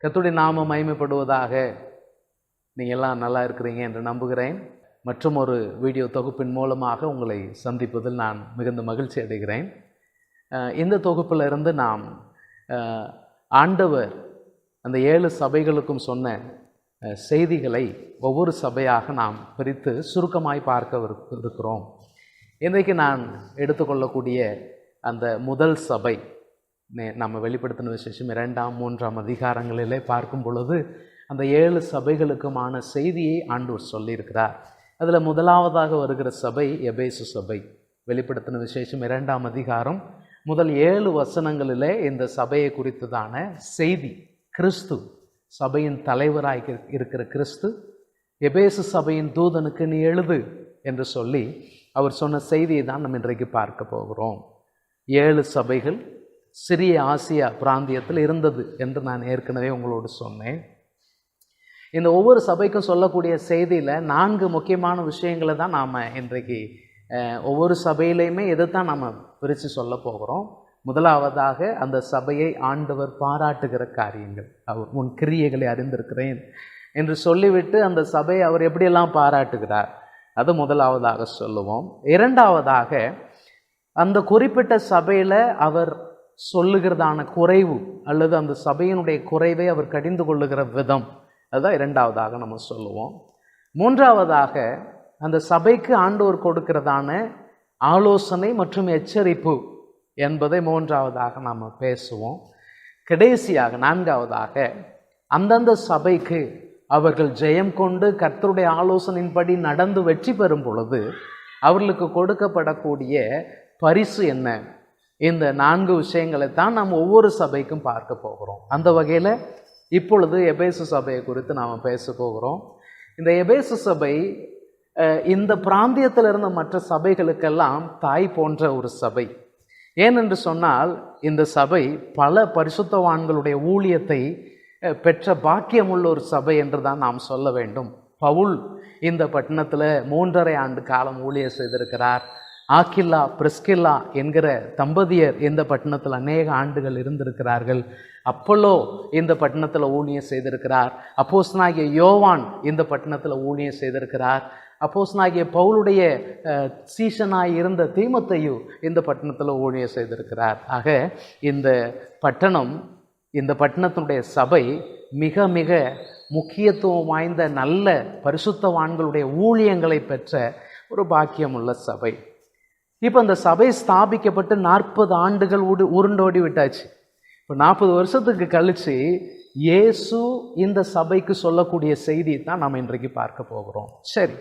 கர்த்தருடைய நாமம் மகிமைப்படுவதாக. நீங்கள் எல்லாம் நல்லா இருக்கிறீங்க என்று நம்புகிறேன். மற்றும் ஒரு வீடியோ தொகுப்பின் மூலமாக உங்களை சந்திப்பதில் நான் மிகுந்த மகிழ்ச்சி அடைகிறேன். இந்த தொகுப்பிலிருந்து நாம் ஆண்டவர் அந்த 7 சபைகளுக்கும் சொன்ன செய்திகளை ஒவ்வொரு சபையாக நாம் பிரித்து சுருக்கமாய் பார்க்க இருக்கிறோம். இன்றைக்கு நான் எடுத்துக்கொள்ளக்கூடிய அந்த முதல் சபை, நம்ம வெளிப்படுத்தின விசேஷம் 2ஆம் 3ஆம் அதிகாரங்களிலே பார்க்கும் பொழுது அந்த 7 சபைகளுக்குமான செய்தியை ஆண்டவர் சொல்லியிருக்கிறார். அதில் முதலாவதாக வருகிற சபை எபேசு சபை. வெளிப்படுத்தின விசேஷம் 2ஆம் அதிகாரம் முதல் 7 வசனங்களிலே இந்த சபையை குறித்ததான செய்தி. கிறிஸ்து சபையின் தலைவராய் இருக்கிற கிறிஸ்து எபேசு சபையின் தூதனுக்கு நீ எழுது என்று சொல்லி அவர் சொன்ன செய்தியை தான் நம்ம இன்றைக்கு பார்க்க போகிறோம். 7 சபைகள் சிறிய ஆசியா பிராந்தியத்தில் இருந்தது என்று நான் ஏற்கனவே உங்களோடு சொன்னேன். இந்த ஒவ்வொரு சபைக்கும் சொல்லக்கூடிய செய்தியில் 4 முக்கியமான விஷயங்களை தான் நாம் இன்றைக்கு ஒவ்வொரு சபையிலையுமே எதைத்தான் நம்ம பிரித்து சொல்ல போகிறோம். முதலாவதாக அந்த சபையை ஆண்டவர் பாராட்டுகிற காரியங்கள். அவர் உன் கிரியைகளை அறிந்திருக்கிறேன் என்று சொல்லிவிட்டு அந்த சபையை அவர் எப்படியெல்லாம் பாராட்டுகிறார், அது முதலாவதாக சொல்லுவோம். இரண்டாவதாக அந்த குறிப்பிட்ட சபையில் அவர் சொல்லுகிறதான குறைவு அல்லது அந்த சபையினுடைய குறைவை அவர் கடிந்து கொள்ளுகிற விதம், அதுதான் இரண்டாவதாக நம்ம சொல்லுவோம். மூன்றாவதாக அந்த சபைக்கு ஆண்டவர் கொடுக்கிறதான ஆலோசனை மற்றும் எச்சரிப்பு என்பதை மூன்றாவதாக நாம் பேசுவோம். கடைசியாக 4ஆவதாக அந்தந்த சபைக்கு அவர்கள் ஜெயம் கொண்டு கர்த்தருடைய ஆலோசனையின்படி நடந்து வெற்றி பெறும் பொழுது அவர்களுக்கு கொடுக்கப்படக்கூடிய பரிசு என்ன, இந்த 4 விஷயங்களை தான் நாம் ஒவ்வொரு சபைக்கும் பார்க்க போகிறோம். அந்த வகையில் இப்பொழுது எபேசு சபையை குறித்து நாம் பேச போகிறோம். இந்த எபேசு சபை இந்த பிராந்தியத்தில் இருந்த மற்ற சபைகளுக்கெல்லாம் தாய் போன்ற ஒரு சபை. ஏனென்று சொன்னால் இந்த சபை பல பரிசுத்தவான்களுடைய ஊழியத்தை பெற்ற பாக்கியமுள்ள ஒரு சபை என்று தான் நாம் சொல்ல வேண்டும். பவுல் இந்த பட்டணத்தில் 3½ ஆண்டு காலம் ஊழியம் செய்திருக்கிறார். ஆக்கில்லா பிரிஸ்கில்லா என்கிற தம்பதியர் இந்த பட்டணத்தில் அநேக ஆண்டுகள் இருந்திருக்கிறார்கள். அப்போலோ இந்த பட்டணத்தில் ஊழியம் செய்திருக்கிறார். அப்போஸ்தலனாகிய யோவான் இந்த பட்டணத்தில் ஊழியம் செய்திருக்கிறார். அப்போஸ்தலனாகிய பவுலுடைய சீஷனாய் இருந்த தீமோத்தேயு இந்த பட்டணத்தில் ஊழியம் செய்திருக்கிறார். ஆக இந்த பட்டணம், இந்த பட்டணத்தினுடைய சபை மிக மிக முக்கியத்துவம் வாய்ந்த நல்ல பரிசுத்தவான்களுடைய ஊழியங்களை பெற்ற ஒரு பாக்கியமுள்ள சபை. இப்போ அந்த சபை ஸ்தாபிக்கப்பட்டு 40 ஆண்டுகள் உருண்டோடி விட்டாச்சு. இப்போ 40 வருஷத்துக்கு கழித்து இயேசு இந்த சபைக்கு சொல்லக்கூடிய செய்தி தான் நாம் இன்றைக்கு பார்க்க போகிறோம். சரி,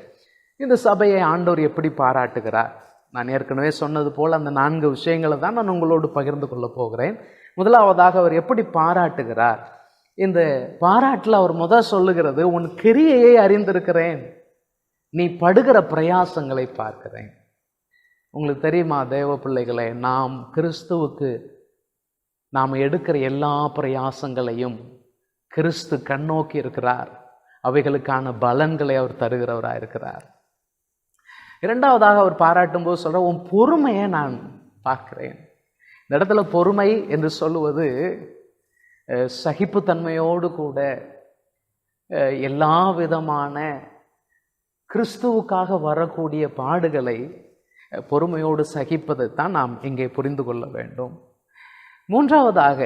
இந்த சபையை ஆண்டவர் எப்படி பாராட்டுகிறார்? நான் ஏற்கனவே சொன்னது போல் அந்த 4 விஷயங்களை தான் நான் உங்களோடு பகிர்ந்து கொள்ள போகிறேன். முதலாவதாக அவர் எப்படி பாராட்டுகிறார்? இந்த பாராட்டில் அவர் முதல் சொல்லுகிறது, உன் கிரியையை அறிந்திருக்கிறேன், நீ படுகிற பிரயாசங்களை பார்க்கிறேன். உங்களுக்கு தெரியுமா தேவ பிள்ளைகளே, நாம் கிறிஸ்துவுக்கு நாம் எடுக்கிற எல்லா பிரயாசங்களையும் கிறிஸ்து கண்ணோக்கி இருக்கிறார். அவைகளுக்கான பலன்களை அவர் தருகிறவராக இருக்கிறார். இரண்டாவதாக அவர் பாராட்டும் போது சொல்ற, உன் பொறுமையை நான் பார்க்கிறேன். இந்த இடத்துல பொறுமை என்று சொல்லுவது சகிப்புத்தன்மையோடு கூட எல்லா விதமான கிறிஸ்துவுக்காக வரக்கூடிய பாடுகளை பொறுமையோடு சகிப்பதை தான் நாம் இங்கே புரிந்து கொள்ள வேண்டும். மூன்றாவதாக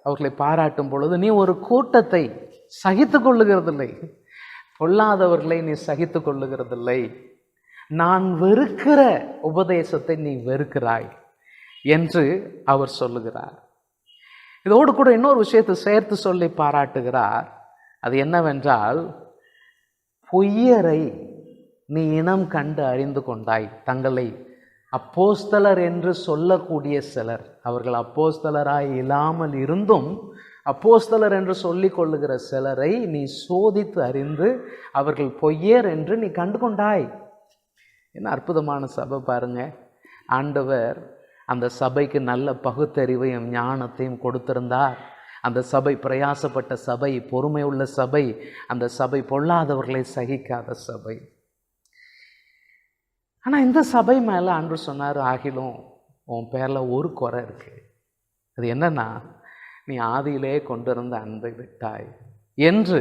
அவர்களை பாராட்டும் பொழுது, நீ ஒரு கூட்டத்தை சகித்து கொள்ளுகிறதில்லை, பொல்லாதவர்களை நீ சகித்து கொள்ளுகிறதில்லை, நான் வெறுக்கிற உபதேசத்தை நீ வெறுக்கிறாய் என்று அவர் சொல்லுகிறார். இதோடு கூட இன்னொரு விஷயத்தை சேர்த்து சொல்லி பாராட்டுகிறார். அது என்னவென்றால், பொய்யரை நீ இனம் கண்டு அறிந்து கொண்டாய். தங்களை அப்போஸ்தலர் என்று சொல்லக்கூடிய சிலர், அவர்கள் அப்போஸ்தலராய் இல்லாமல் இருந்தும் அப்போஸ்தலர் என்று சொல்லிக் கொள்ளுகிற சிலரை நீ சோதித்து அறிந்து அவர்கள் பொய்யர் என்று நீ கண்டு கொண்டாய். என்ன அற்புதமான சபை பாருங்க. ஆண்டவர் அந்த சபைக்கு நல்ல பகுத்தறிவையும் ஞானத்தையும் கொடுத்திருந்தார். அந்த சபை பிரயாசப்பட்ட சபை, பொறுமை உள்ள சபை, அந்த சபை பொல்லாதவர்களை சகிக்காத சபை. ஆனால் இந்த சபை மேலே ஆண்டவர் சொன்னார், ஆகிலும் உன் பேரில் ஒரு குறை இருக்குது. அது என்னன்னா, நீ ஆதியிலே கொண்டிருந்த அன்பை விட்டாய் என்று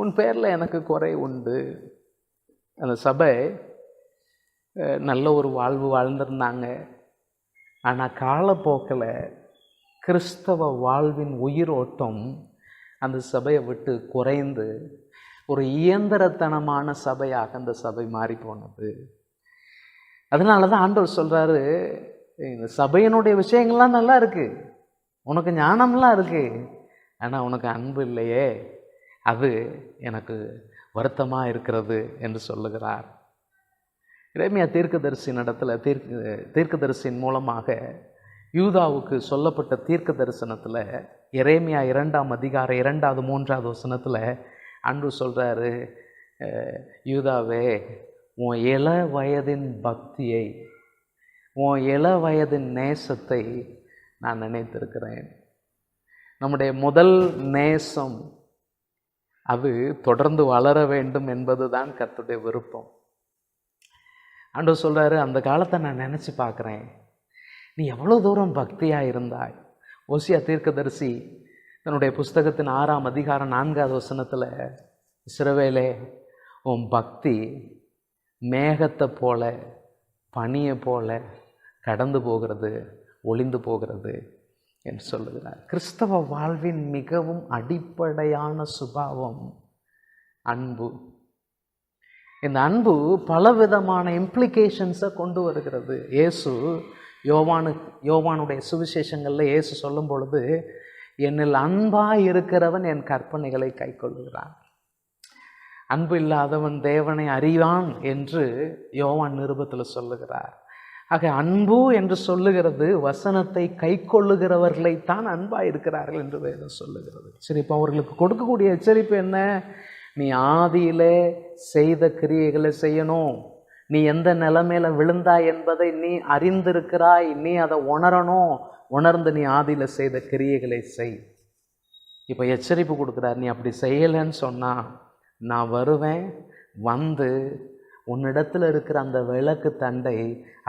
உன் பேரில் எனக்கு குறை உண்டு. அந்த சபை நல்ல ஒரு வாழ்வு வாழ்ந்திருந்தாங்க. ஆனால் காலப்போக்கில் கிறிஸ்தவ வாழ்வின் உயிரோட்டம் அந்த சபையை விட்டு குறைந்து ஒரு இயந்திரத்தனமான சபையாக அந்த சபை மாறி போனது. அதனால தான் ஆண்டவர் சொல்கிறாரு, இந்த சபையினுடைய விஷயங்கள்லாம் நல்லா இருக்குது, உனக்கு ஞானம்லாம் இருக்குது, ஆனால் உனக்கு அன்பு இல்லையே, அது எனக்கு வருத்தமாக இருக்கிறது என்று சொல்லுகிறார். எரேமியா தீர்க்கதரிசியின் இடத்துல தீர்க்கதரிசியின் மூலமாக யூதாவுக்கு சொல்லப்பட்ட தீர்க்க தரிசனத்தில் எரேமியா 2ஆம் அதிகாரம் 2வது 3வது வசனத்தில் ஆண்டவர் சொல்கிறாரு, யூதாவே, உன் இள வயதின் பக்தியை, உன் இள வயதின் நேசத்தை நான் நினைத்திருக்கிறேன். நம்முடைய முதல் நேசம் அது தொடர்ந்து வளர வேண்டும் என்பது தான் கர்த்தருடைய விருப்பம். ஆண்டவர் சொல்கிறாரு, அந்த காலத்தை நான் நினச்சி பார்க்குறேன், நீ எவ்வளோ தூரம் பக்தியாக இருந்தாய். ஓசியா தீர்க்கதரிசி தன்னுடைய புஸ்தகத்தின் 6ஆம் அதிகாரம் 4வது வசனத்தில், இஸ்ரவேலே, உன் பக்தி மேகத்தை போல பனியை போல கடந்து போகிறது, ஒளிந்து போகிறது என்று சொல்லுகிறார். கிறிஸ்தவ வாழ்வின் மிகவும் அடிப்படையான சுபாவம் அன்பு. இந்த அன்பு பலவிதமான இம்ப்ளிகேஷன்ஸை கொண்டு வருகிறது. இயேசு யோவானுடைய சுவிசேஷங்களில் இயேசு சொல்லும் பொழுது, என்னில் அன்பாய் இருக்கிறவன் என் கற்பனைகளை கைக்கொள்ளுகிறான், அன்பு இல்லாதவன் தேவனை அறிவான் என்று யோவான் நிருபத்தில் சொல்லுகிறார். ஆக அன்பு என்று சொல்லுகிறது வசனத்தை கைக்கொள்ளுகிறவர்களைத்தான் அன்பாய் இருக்கிறார்கள் என்று வேதம் சொல்லுகிறது. சரி, இப்போ அவர்களுக்கு கொடுக்கக்கூடிய எச்சரிப்பு என்ன? நீ ஆதியிலே செய்த கிரியைகளை செய்யணும், நீ எந்த நிலைமையில விழுந்தாய் என்பதை நீ அறிந்திருக்கிறாய், நீ அதை உணரணும், உணர்ந்து நீ ஆதியில செய்த கிரியைகளை செய். இப்போ எச்சரிப்பு கொடுக்குறார், நீ அப்படி செய்யலைன்னு சொன்னால் நான் வருவேன், வந்து உன்னிடத்தில் இருக்கிற அந்த விளக்கு தண்டை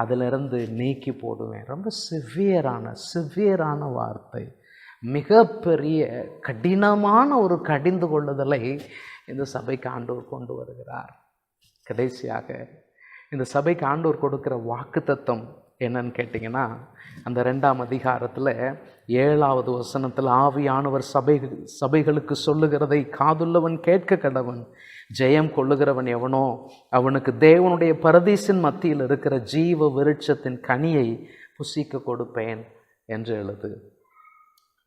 அதிலிருந்து நீக்கி போடுவேன். ரொம்ப சிவியரான வார்த்தை, மிகப்பெரிய கடினமான ஒரு கடிந்து கொள்ளுதலை இந்த சபைக்கு ஆண்டவர் கொண்டு வருகிறார். கடைசியாக இந்த சபைக்கு ஆண்டவர் கொடுக்கிற வாக்குத்தத்தம் என்னன்னு கேட்டிங்கன்னா, அந்த 2ஆம் அதிகாரத்தில் 7வது வசனத்தில், ஆவியானவர் சபைகளுக்கு சொல்லுகிறதை காதுள்ளவன் கேட்க கடவன், ஜெயம் கொள்ளுகிறவன் எவனோ அவனுக்கு தேவனுடைய பரதீசின் மத்தியில் இருக்கிற ஜீவ விருட்சத்தின் கனியை புசிக்க கொடுப்பேன் என்று எழுது.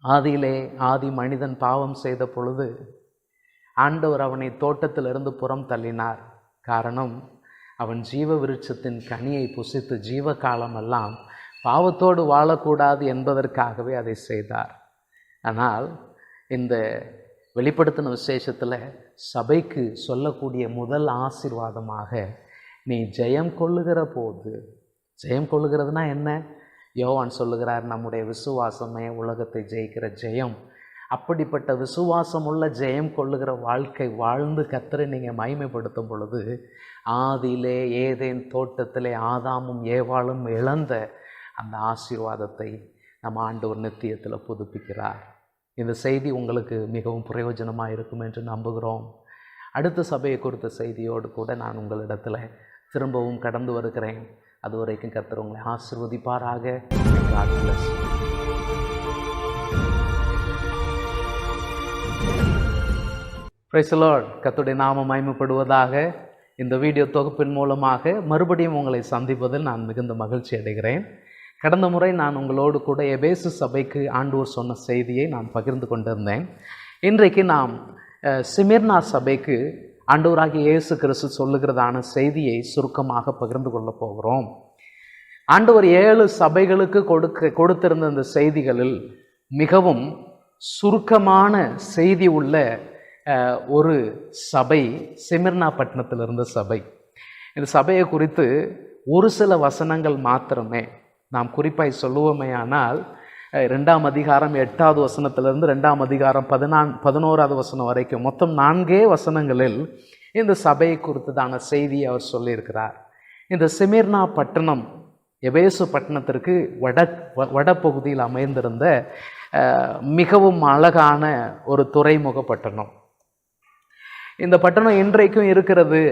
ஆதியிலே ஆதி மனிதன் பாவம் செய்த பொழுது ஆண்டவர் அவனை தோட்டத்திலிருந்து புறம் தள்ளினார். காரணம், அவன் ஜீவ விருட்சத்தின் கனியை புசித்து ஜீவ காலமெல்லாம் பாவத்தோடு வாழக்கூடாது என்பதற்காகவே அதை செய்தார். ஆனால் இந்த வெளிப்படுத்தின விசேஷத்தில் சபைக்கு சொல்லக்கூடிய முதல் ஆசீர்வாதமாக, நீ ஜெயம் கொள்ளுகிற போது, ஜெயம் கொள்ளுகிறதுனா என்ன? யோவான் சொல்லுகிறார், நம்முடைய விசுவாசமே உலகத்தை ஜெயிக்கிற ஜெயம். அப்படிப்பட்ட விசுவாசம் உள்ள ஜெயம் கொள்ளுகிற வாழ்க்கை வாழ்ந்து கர்த்தரை நீங்கள் மகிமைப்படுத்தும் பொழுது, ஆதியிலே ஏதேன் தோட்டத்திலே ஆதாமும் ஏவாளும் இழந்த அந்த ஆசீர்வாதத்தை நம்ம ஆண்டவர் நித்தியத்தில் புதுப்பிக்கிறார். இந்த செய்தி உங்களுக்கு மிகவும் பிரயோஜனமாக இருக்கும் என்று நம்புகிறோம். அடுத்த சபையை குறித்த செய்தியோடு கூட நான் உங்களிடத்தில் திரும்பவும் கடந்து வருகிறேன். அதுவரைக்கும் கர்த்தர் உங்களை ஆசீர்வதிப்பாராக. Praise the Lord. கர்த்தருடைய நாமம் மகிமைப்படுவதாக. இந்த வீடியோ தொகுப்பின் மூலமாக மறுபடியும் உங்களை சந்திப்பதில் நான் மிகுந்த மகிழ்ச்சி அடைகிறேன். கடந்த முறை நான் உங்களோடு கூட எபேசு சபைக்கு ஆண்டவர் சொன்ன செய்தியை நான் பகிர்ந்து கொண்டிருந்தேன். இன்றைக்கு நாம் சிமிர்னா சபைக்கு ஆண்டவராகிய இயேசு கிறிஸ்து சொல்லுகிறதான செய்தியை சுருக்கமாக பகிர்ந்து கொள்ளப் போகிறோம். ஆண்டவர் 7 சபைகளுக்கு கொடுத்திருந்த இந்த செய்திகளில் மிகவும் சுருக்கமான செய்தி உள்ள ஒரு சபை சிமிர்னா பட்டணத்தில் இருந்த சபை. இந்த சபையை குறித்து ஒரு சில வசனங்கள் மாத்திரமே நாம் குறிப்பாய் சொல்லுவோமே. ஆனால் 2ஆம் அதிகாரம் 8வது வசனத்திலிருந்து 2ஆம் அதிகாரம் 11வது வசனம் வரைக்கும் மொத்தம் 4 வசனங்களில் இந்த சபையை குறித்ததான செய்தியை அவர் சொல்லியிருக்கிறார். இந்த சிமிர்னா பட்டணம் எபேசு பட்டணத்திற்கு வடபகுதியில் அமைந்திருந்த மிகவும் அழகான ஒரு துறைமுக பட்டணம். இந்த பட்டணம் இன்றைக்கும் இருக்கிறது.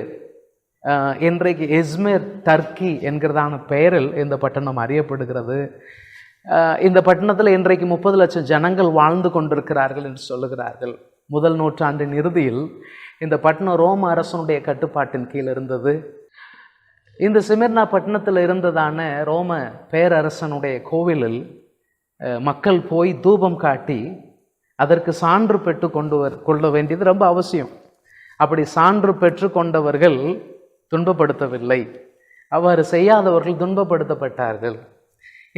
இன்றைக்கு எஸ்மிர் டர்க்கி என்கிறதான பெயரில் இந்த பட்டணம் அறியப்படுகிறது. இந்த பட்டணத்தில் இன்றைக்கு 30 லட்சம் ஜனங்கள் வாழ்ந்து கொண்டிருக்கிறார்கள் என்று சொல்லுகிறார்கள். முதல் நூற்றாண்டின் இறுதியில் இந்த பட்டணம் ரோம அரசனுடைய கட்டுப்பாட்டின் கீழ் இருந்தது. இந்த சிமிர்னா பட்டணத்தில் இருந்ததான ரோம பேரரசனுடைய கோவிலில் மக்கள் போய் தூபம் காட்டி அதற்கு சான்று பெற்று கொள்ள வேண்டியது ரொம்ப அவசியம். அப்படி சான்று பெற்று கொண்டவர்கள் துன்பப்படுத்தவில்லை, அவ்வாறு செய்யாதவர்கள் துன்பப்படுத்தப்பட்டார்கள்.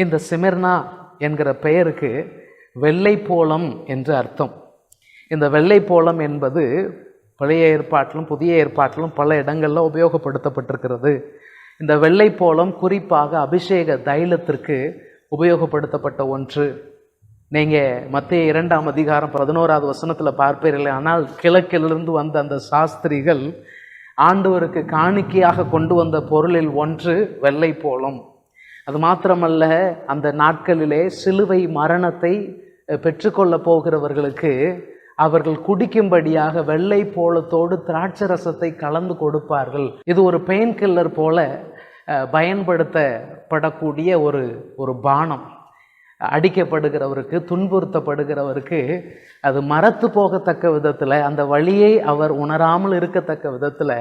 இந்த சிமிர்னா என்கிற பெயருக்கு வெள்ளை போலம் என்று அர்த்தம். இந்த வெள்ளை போலம் என்பது பழைய ஏற்பாட்டிலும் புதிய ஏற்பாட்டிலும் பல இடங்களில் உபயோகப்படுத்தப்பட்டிருக்கிறது. இந்த வெள்ளை போலம் குறிப்பாக அபிஷேக தைலத்திற்கு உபயோகப்படுத்தப்பட்ட ஒன்று. நீங்கள் மத்தேயு 2ஆம் அதிகாரம் 11வது வசனத்தில் பார்ப்பீர்கள். ஆனால் கிழக்கிலிருந்து வந்த அந்த சாஸ்திரிகள் ஆண்டவருக்கு காணிக்கையாக கொண்டு வந்த பொருளில் ஒன்று வெள்ளை போலம். அது மாத்திரமல்ல, அந்த நாட்களிலே சிலுவை மரணத்தை பெற்றுக்கொள்ள போகிறவர்களுக்கு அவர்கள் குடிக்கும்படியாக வெள்ளை போலத்தோடு திராட்சை ரசத்தை கலந்து கொடுப்பார்கள். இது ஒரு பெயின் கில்லர் போல பயன்படுத்தப்படக்கூடிய ஒரு பானம். அடிக்கப்படுகிறவருக்கு, துன்புறுத்தப்படுகிறவருக்கு அது மரத்து போகத்தக்க விதத்தில், அந்த வழியை அவர் உணராமல் இருக்கத்தக்க விதத்தில்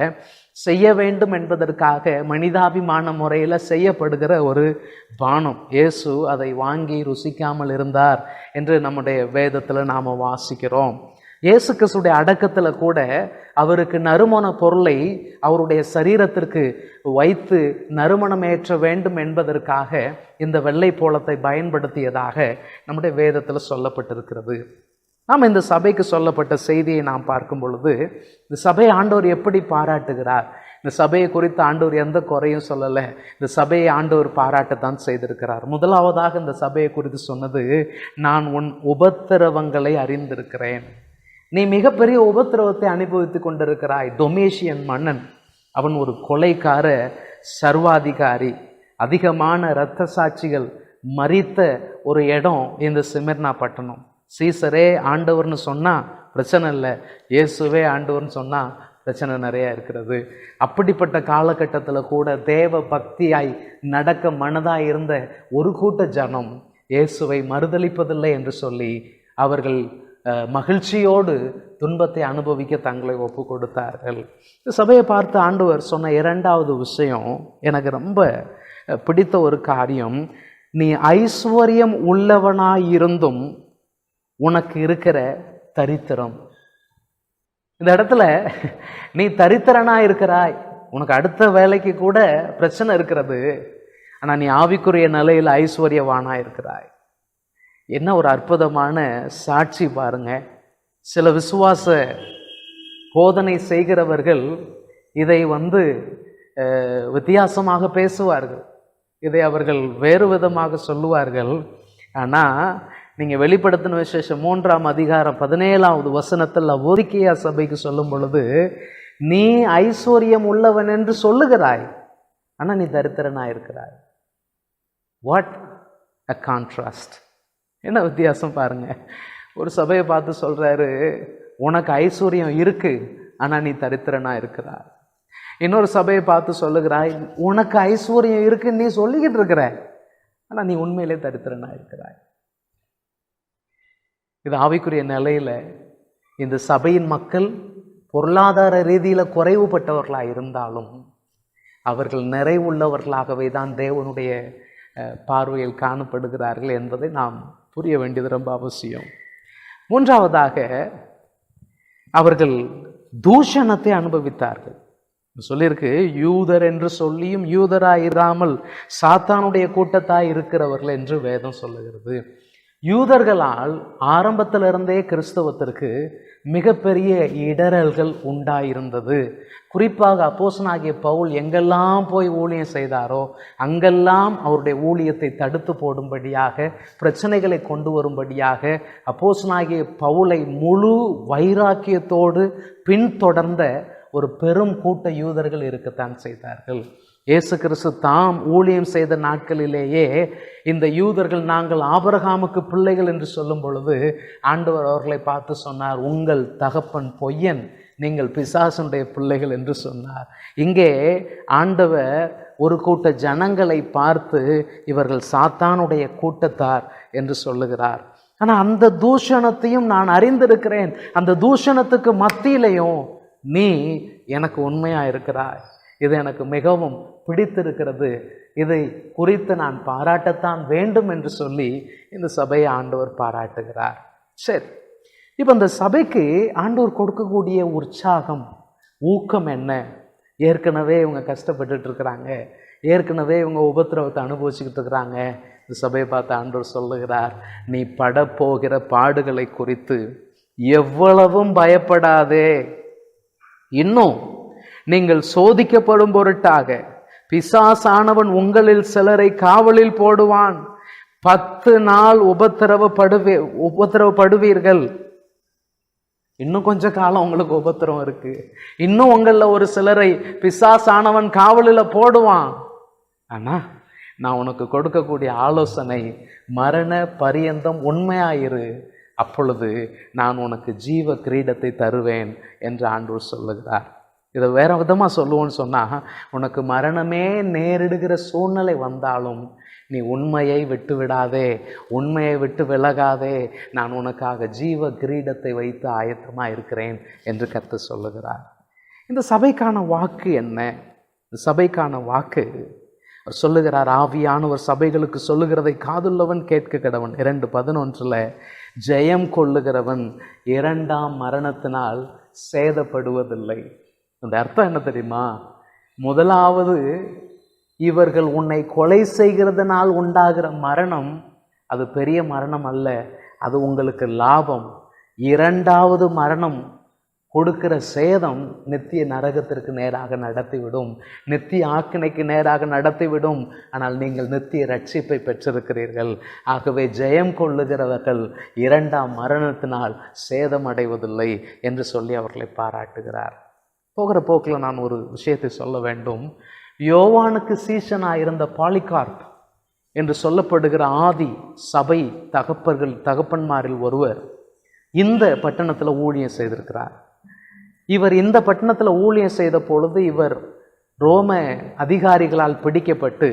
செய்ய வேண்டும் என்பதற்காக மனிதாபிமான முறையில் செய்யப்படுகிற ஒரு பானம். இயேசு அதை வாங்கி ருசிக்காமல் இருந்தார் என்று நம்முடைய வேதத்தில் நாம் வாசிக்கிறோம். இயேசு கிறிஸ்துடைய அடக்கத்தில் கூட அவருக்கு நறுமண பொருளை அவருடைய சரீரத்திற்கு வைத்து நறுமணம் ஏற்ற வேண்டும் என்பதற்காக இந்த வெள்ளை போலத்தை பயன்படுத்தியதாக நம்முடைய வேதத்தில் சொல்லப்பட்டிருக்கிறது. நாம் இந்த சபைக்கு சொல்லப்பட்ட செய்தியை நாம் பார்க்கும் பொழுது, இந்த சபையை ஆண்டவர் எப்படி பாராட்டுகிறார்? இந்த சபையை குறித்து ஆண்டவர் எந்த குறையும் சொல்லலை. இந்த சபையை ஆண்டவர் பாராட்டத்தான் செய்திருக்கிறார். முதலாவதாக இந்த சபையை குறித்து சொன்னது, நான் உன் உபத்திரவங்களை அறிந்திருக்கிறேன். நீ மிகப்பெரிய உபத்திரவத்தை அனுபவித்து கொண்டிருக்கிறாய். டொமேஷியன் மன்னன், அவன் ஒரு கொலைக்கார சர்வாதிகாரி. அதிகமான இரத்த சாட்சிகள் மரித்த ஒரு இடம் இந்த சிமிர்னா பட்டணம். சீசரே ஆண்டவர்னு சொன்னால் பிரச்சனை இல்லை, இயேசுவே ஆண்டவர்னு சொன்னால் பிரச்சனை நிறையா இருக்கிறது. அப்படிப்பட்ட காலகட்டத்தில் கூட தேவ பக்தியாய் நடக்க மனதாய் இருந்த ஒரு கூட்ட ஜனம் இயேசுவை மறுதலிப்பதில்லை என்று சொல்லி அவர்கள் மகிழ்ச்சியோடு துன்பத்தை அனுபவிக்க தங்களை ஒப்பு கொடுத்தார்கள். இந்த சபையை பார்த்து ஆண்டவர் சொன்ன இரண்டாவது விஷயம் எனக்கு ரொம்ப பிடித்த ஒரு காரியம். நீ ஐஸ்வர்யம் உள்ளவனாயிருந்தும் உனக்கு இருக்கிற தரித்திரம். இந்த இடத்துல நீ தரித்திரனா இருக்கிறாய், உனக்கு அடுத்த வேலைக்கு கூட பிரச்சனை இருக்கிறது, ஆனால் நீ ஆவிக்குரிய நிலையில் ஐஸ்வர்யவானா இருக்கிறாய். என்ன ஒரு அற்புதமான சாட்சி பாருங்க. சில விசுவாச போதனை செய்கிறவர்கள் இதை வித்தியாசமாக பேசுவார்கள், இதை அவர்கள் வேறு விதமாக சொல்லுவார்கள். ஆனால் நீங்கள் வெளிப்படுத்தின விசேஷம் 3ஆம் அதிகாரம் 17வது வசனத்தில் லவோதிக்கேயா சபைக்கு சொல்லும் பொழுது, நீ ஐஸ்வர்யம் உள்ளவன் என்று சொல்லுகிறாய், ஆனால் நீ தரித்திரனாக இருக்கிறாய். What a contrast! என்ன வித்தியாசம் பாருங்க. ஒரு சபையை பார்த்து சொல்றாரு, உனக்கு ஐஸ்வர்யம் இருக்கு, ஆனால் நீ தரித்திரனா இருக்கிறாய். இன்னொரு சபையை பார்த்து சொல்லுகிறாய், உனக்கு ஐஸ்வர்யம் இருக்குன்னு நீ சொல்லிக்கிட்டு இருக்கிற, ஆனால் நீ உண்மையிலே தரித்திரனா இருக்கிறாய். இது ஆவிக்குரிய நிலையில இந்த சபையின் மக்கள் பொருளாதார ரீதியில் குறைவுபட்டவர்களாக இருந்தாலும் அவர்கள் நிறைவுள்ளவர்களாகவே தான் தேவனுடைய பார்வையில் காணப்படுகிறார்கள் என்பதை நாம் புரிய வேண்டியது ரொம்ப அவசியம். மூன்றாவதாக, அவர்கள் தூஷணத்தை அனுபவித்தார்கள். சொல்லியிருக்கு, யூதர் என்று சொல்லியும் யூதராயிராமல் சாத்தானுடைய கூட்டத்தாய் இருக்கிறவர்கள் என்று வேதம் சொல்லுகிறது. யூதர்களால் ஆரம்பத்திலிருந்தே கிறிஸ்தவத்திற்கு மிகப்பெரிய இடரல்கள் உண்டாயிருந்தது. குறிப்பாக அப்போஸ்தலனாகிய பவுல் எங்கெல்லாம் போய் ஊழியம் செய்தாரோ அங்கெல்லாம் அவருடைய ஊழியத்தை தடுத்து போடும்படியாக, பிரச்சனைகளை கொண்டு வரும்படியாக அப்போஸ்தலனாகிய பவுலை முழு வைராக்கியத்தோடு பின்தொடர்ந்த ஒரு பெரும் கூட்ட யூதர்கள் இருக்கத்தான் செய்தார்கள். இயேசு கிறிஸ்து தாம் ஊழியம் செய்த நாட்களிலேயே இந்த யூதர்கள் நாங்கள் ஆபிரகாமுக்கு பிள்ளைகள் என்று சொல்லும் பொழுது ஆண்டவர் அவர்களை பார்த்து சொன்னார், உங்கள் தகப்பன் பொய்யன், நீங்கள் பிசாசுடைய பிள்ளைகள் என்று சொன்னார். இங்கே ஆண்டவர் ஒரு கூட்ட ஜனங்களை பார்த்து இவர்கள் சாத்தானுடைய கூட்டத்தார் என்று சொல்லுகிறார். ஆனால் அந்த தூஷணத்தையும் நான் அறிந்திருக்கிறேன். அந்த தூஷணத்துக்கு மத்தியிலையும் நீ எனக்கு உண்மையா இருக்கிறாய். இது எனக்கு மிகவும் பிடித்திருக்கிறது. இதை குறித்து நான் பாராட்டத்தான் வேண்டும் என்று சொல்லி இந்த சபையை ஆண்டவர் பாராட்டுகிறார். சரி, இப்போ இந்த சபைக்கு ஆண்டவர் கொடுக்கக்கூடிய உற்சாகம், ஊக்கம் என்ன? ஏற்கனவே இவங்க கஷ்டப்பட்டுட்டு இருக்கிறாங்க, ஏற்கனவே இவங்க உபத்திரவத்தை அனுபவிச்சுக்கிட்டு இருக்கிறாங்க. இந்த சபையை பார்த்து ஆண்டவர் சொல்லுகிறார், நீ படப்போகிற பாடுகளை குறித்து எவ்வளவும் பயப்படாதே. இன்னும் நீங்கள் சோதிக்கப்படும் பொருட்டாக பிசாசானவன் உங்களில் சிலரை காவலில் போடுவான். 10 நாள் உபத்திரவப்படுவீர்கள். இன்னும் கொஞ்ச காலம் உங்களுக்கு உபத்திரம் இருக்கு. இன்னும் உங்களில் ஒரு சிலரை பிசாசானவன் காவலில் போடுவான். ஆனா நான் உனக்கு கொடுக்கக்கூடிய ஆலோசனை, மரண பரியந்தம் உண்மையாயிரு, அப்பொழுது நான் உனக்கு ஜீவ கிரீடத்தை தருவேன் என்று ஆண்டவர் சொல்லுகிறார். இதை வேற விதமாக சொல்லுவோன்னு சொன்னால், உனக்கு மரணமே நேரிடுகிற சூழ்நிலை வந்தாலும் நீ உண்மையை விட்டு விடாதே, உண்மையை விட்டு விலகாதே, நான் உனக்காக ஜீவ கிரீடத்தை வைத்து ஆயத்தமாக இருக்கிறேன் என்று கர்த்தர் சொல்லுகிறார். இந்த சபைக்கான வாக்கு என்ன? இந்த சபைக்கான வாக்கு அவர் சொல்லுகிறார், ஆவியானவர் சபைகளுக்கு சொல்லுகிறதை காதுள்ளவன் கேட்க கடவன். 2:11 ஜெயம் கொள்ளுகிறவன் 2ஆம் மரணத்தினால் சேதப்படுவதில்லை. அந்த அர்த்தம் என்ன தெரியுமா? முதலாவது, இவர்கள் உன்னை கொலை செய்கிறதுனால் உண்டாகிற மரணம் அது பெரிய மரணம் அல்ல, அது உங்களுக்கு லாபம். 2வது மரணம் கொடுக்கிற சேதம் நித்திய நரகத்திற்கு நேராக நடத்திவிடும், நித்திய ஆக்கினைக்கு நேராக நடத்திவிடும். ஆனால் நீங்கள் நித்திய ரட்சிப்பை பெற்றிருக்கிறீர்கள். ஆகவே ஜெயம் கொள்ளுகிறவர்கள் 2ஆம் மரணத்தினால் சேதம் அடைவதில்லை என்று சொல்லி அவர்களை பாராட்டுகிறார். போகிற போக்கில் நான் ஒரு விஷயத்தை சொல்ல வேண்டும். யோவானுக்கு சீஷனாக இருந்த பாலிகார்ப் என்று சொல்லப்படுகிற ஆதி சபை தகப்பன்மாரில் ஒருவர் இந்த பட்டணத்தில் ஊழியம் செய்திருக்கிறார். இவர் இந்த பட்டணத்தில் ஊழியம் செய்த பொழுது இவர் ரோம அதிகாரிகளால் பிடிக்கப்பட்டு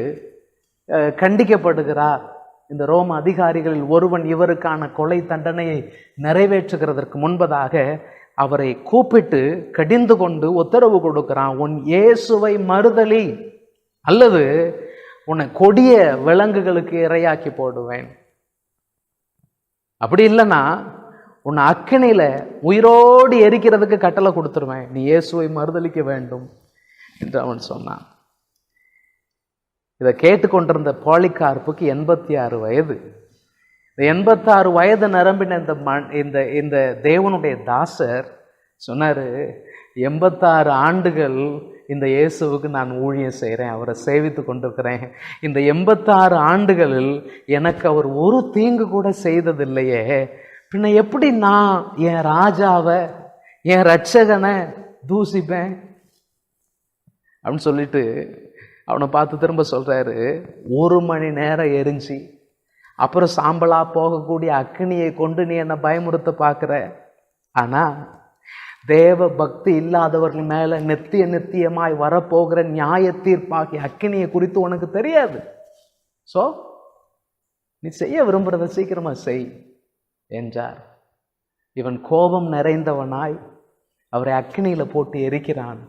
கண்டிக்கப்படுகிறார். இந்த ரோம அதிகாரிகளில் ஒருவன் இவருக்கான கொலை தண்டனையை நிறைவேற்றுகிறதற்கு முன்பதாக அவரை கூப்பிட்டு கடிந்து கொண்டு உத்தரவு கொடுக்கிறான், உன் இயேசுவை மறுதலி, அல்லது உன்னை கொடிய விலங்குகளுக்கு இரையாக்கி போடுவேன். அப்படி இல்லைன்னா உன்னை அக்கினியில உயிரோடு எரிக்கிறதுக்கு கட்டளை கொடுத்துருவேன், நீ இயேசுவை மறுதலிக்க வேண்டும் என்று அவன் சொன்னான். இதை கேட்டுக்கொண்டிருந்த பாலிகார்ப்புக்கு 86 வயது. இந்த 86 வயது நிரம்பின இந்த தேவனுடைய தாசர் சொன்னார், 86 ஆண்டுகள் இந்த இயேசுவுக்கு நான் ஊழியம் செய்கிறேன், அவரை சேவித்து கொண்டிருக்கிறேன். இந்த 86 ஆண்டுகளில் எனக்கு அவர் ஒரு தீங்கு கூட செய்ததில்லையே, பின்ன எப்படி நான் என் ராஜாவை என் ரட்சகனை தூசிப்பேன் அப்படின்னு சொல்லிட்டு அவனை பார்த்து திரும்ப சொல்கிறாரு, 1 மணி நேரம் எரிஞ்சு அப்புறம் சாம்பலா போகக்கூடிய அக்கினியை கொண்டு நீ என்னை பயமுறுத்த பார்க்குற. ஆனால் தேவ பக்தி இல்லாதவர்கள் மேலே நித்தியமாய் வரப்போகிற நியாய தீர்ப்பாகி அக்கினியை குறித்து உனக்கு தெரியாது. ஸோ நீ செய்ய விரும்புகிறத சீக்கிரமாக செய் என்றார். இவன் கோபம் நிறைந்தவனாய் அவரை அக்கினியில் போட்டு எரிக்கிறான்.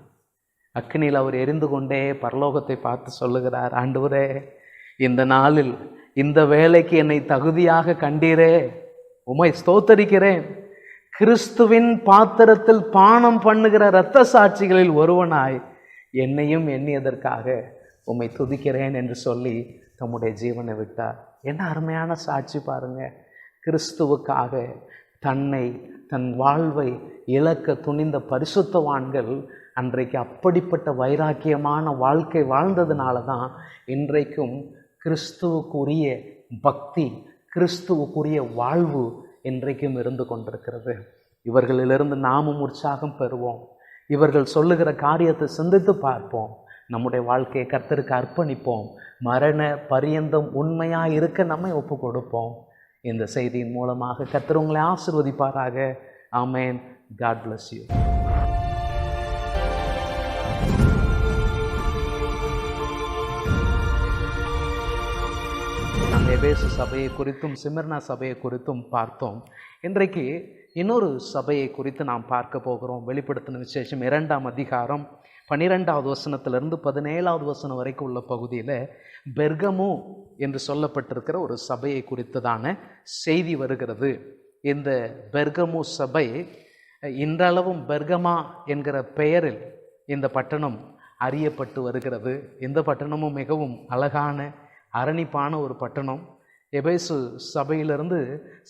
அக்கினியில் அவர் எரிந்து கொண்டே பரலோகத்தை பார்த்து சொல்லுகிறார், ஆண்டவரே, இந்த நாளில் இந்த வேலைக்கு என்னை தகுதியாக கண்டீரே, உம்மை ஸ்தோத்தரிக்கிறேன். கிறிஸ்துவின் பாத்திரத்தில் பானம் பண்ணுகிற இரத்த சாட்சிகளில் ஒருவனாய் என்னையும் எண்ணியதற்காக உம்மை துதிக்கிறேன் என்று சொல்லி தம்முடைய ஜீவனை விட்டார். என்ன அருமையான சாட்சி பாருங்க. கிறிஸ்துவுக்காக தன் வாழ்வை இழக்க துணிந்த பரிசுத்தவான்கள் அன்றைக்கு அப்படிப்பட்ட வைராக்கியமான வாழ்க்கை வாழ்ந்ததுனால தான் இன்றைக்கும் கிறிஸ்துவுக்குரிய பக்தி, கிறிஸ்துவுக்குரிய வாழ்வு இன்றைக்கும் இருந்து கொண்டிருக்கிறது. இவர்களிலிருந்து நாமும் உற்சாகம் பெறுவோம். இவர்கள் சொல்லுகிற காரியத்தை சிந்தித்து பார்ப்போம். நம்முடைய வாழ்க்கையை கர்த்தருக்கு அர்ப்பணிப்போம். மரண பரியந்தம் உண்மையாக இருக்க நம்மை ஒப்பு கொடுப்போம். இந்த செய்தியின் மூலமாக கர்த்தர் உங்களை ஆசீர்வதிப்பாராக. ஆமென். God bless you. நாம் எபேசு சபையை குறித்தும் சிமிர்னா சபையை குறித்தும் பார்த்தோம். இன்றைக்கு இன்னொரு சபையை குறித்து நாம் பார்க்க போகிறோம். வெளிப்படுத்தின விசேஷம் 2ஆம் அதிகாரம் 12வது வசனத்திலிருந்து 17வது வசனம் வரைக்கும் உள்ள பகுதியில் பெர்கமு என்று சொல்லப்பட்டிருக்கிற ஒரு சபையை குறித்ததான செய்தி வருகிறது. இந்த பெர்கமு சபை இன்றளவும் பெர்கமா என்கிற பெயரில் இந்த பட்டணம் அறியப்பட்டு வருகிறது. இந்த பட்டணமும் மிகவும் அழகான அரணிப்பான ஒரு பட்டணம். எபேசு சபையிலிருந்து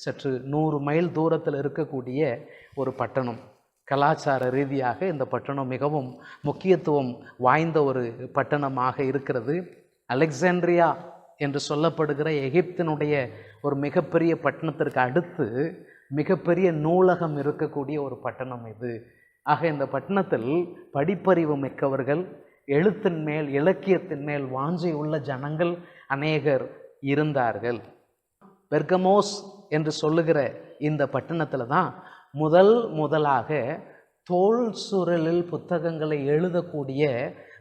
சற்று 100 மைல் தூரத்தில் இருக்கக்கூடிய ஒரு பட்டணம். கலாச்சார ரீதியாக இந்த பட்டணம் மிகவும் முக்கியத்துவம் வாய்ந்த ஒரு பட்டணமாக இருக்கிறது. அலெக்சாண்ட்ரியா என்று சொல்லப்படுகிற எகிப்தினுடைய ஒரு மிகப்பெரிய பட்டணத்திற்கு அடுத்து மிகப்பெரிய நூலகம் இருக்கக்கூடிய ஒரு பட்டணம் இது. ஆக இந்த பட்டணத்தில் படிப்பறிவு மிக்கவர்கள், எழுத்தின் மேல் இலக்கியத்தின் மேல் வாஞ்சை உள்ள ஜனங்கள் அநேகர் இருந்தார்கள். பெர்கமோஸ் என்று சொல்லுகிற இந்த பட்டணத்தில் தான் முதலாக தோல் சுருளில் புத்தகங்களை எழுதக்கூடிய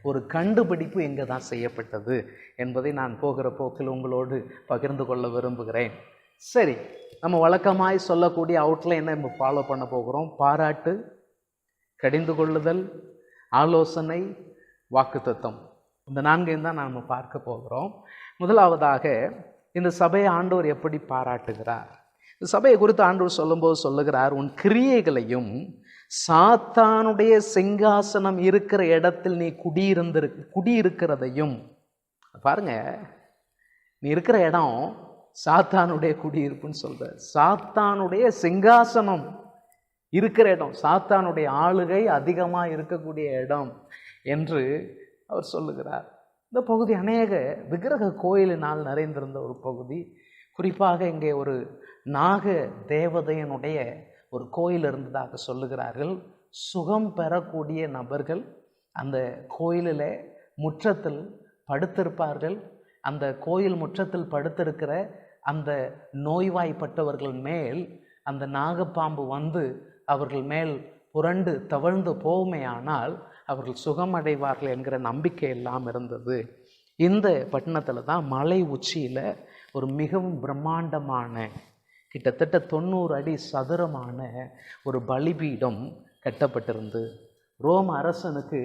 ஒரு கண்டுபிடிப்பு இங்கே தான் செய்யப்பட்டது என்பதை நான் போகிற போக்கில் உங்களோடு பகிர்ந்து கொள்ள விரும்புகிறேன். சரி, நம்ம வழக்கமாய் சொல்லக்கூடிய அவுட்லைனை நம்ம ஃபாலோ பண்ண போகிறோம். பாராட்டு, கடிந்து கொள்ளுதல், ஆலோசனை, வாக்குத்தத்தம். இந்த 4ஐயும் தான் நாம் பார்க்க போகிறோம். முதலாவதாக இந்த சபையை ஆண்டவர் எப்படி பாராட்டுகிறார்? இந்த சபையை குறித்து ஆண்டவர் சொல்லும்போது சொல்லுகிறார், உன் கிரியைகளையும் சாத்தானுடைய சிங்காசனம் இருக்கிற இடத்தில் நீ குடியிருக்கிறதையும். பாருங்க, நீ இருக்கிற இடம் சாத்தானுடைய குடியிருப்புன்னு சொல்ற. சாத்தானுடைய சிங்காசனம் இருக்கிற இடம், சாத்தானுடைய ஆளுகை அதிகமாக இருக்கக்கூடிய இடம் என்று அவர் சொல்லுகிறார். இந்த பகுதி அநேக விக்கிரக கோயிலினால் நிறைந்திருந்த ஒரு பகுதி. குறிப்பாக இங்கே ஒரு நாக தேவதையனுடைய ஒரு கோயில் இருந்ததாக சொல்லுகிறார்கள். சுகம் பெறக்கூடிய நபர்கள் அந்த கோயிலில் முற்றத்தில் படுத்திருப்பார்கள். அந்த கோயில் முற்றத்தில் படுத்திருக்கிற அந்த நோய்வாய்ப்பட்டவர்கள் மேல் அந்த நாகப்பாம்பு வந்து அவர்கள் மேல் புரண்டு தவழ்ந்து போகுமேயானால் அவர்கள் சுகமடைவார்கள் என்கிற நம்பிக்கை எல்லாம் இருந்தது. இந்த பட்டணத்தில் தான் மலை உச்சியில் ஒரு மிகவும் பிரம்மாண்டமான கிட்டத்தட்ட 90 அடி சதுரமான ஒரு பலிபீடம் கட்டப்பட்டிருந்து, ரோம அரசனுக்கு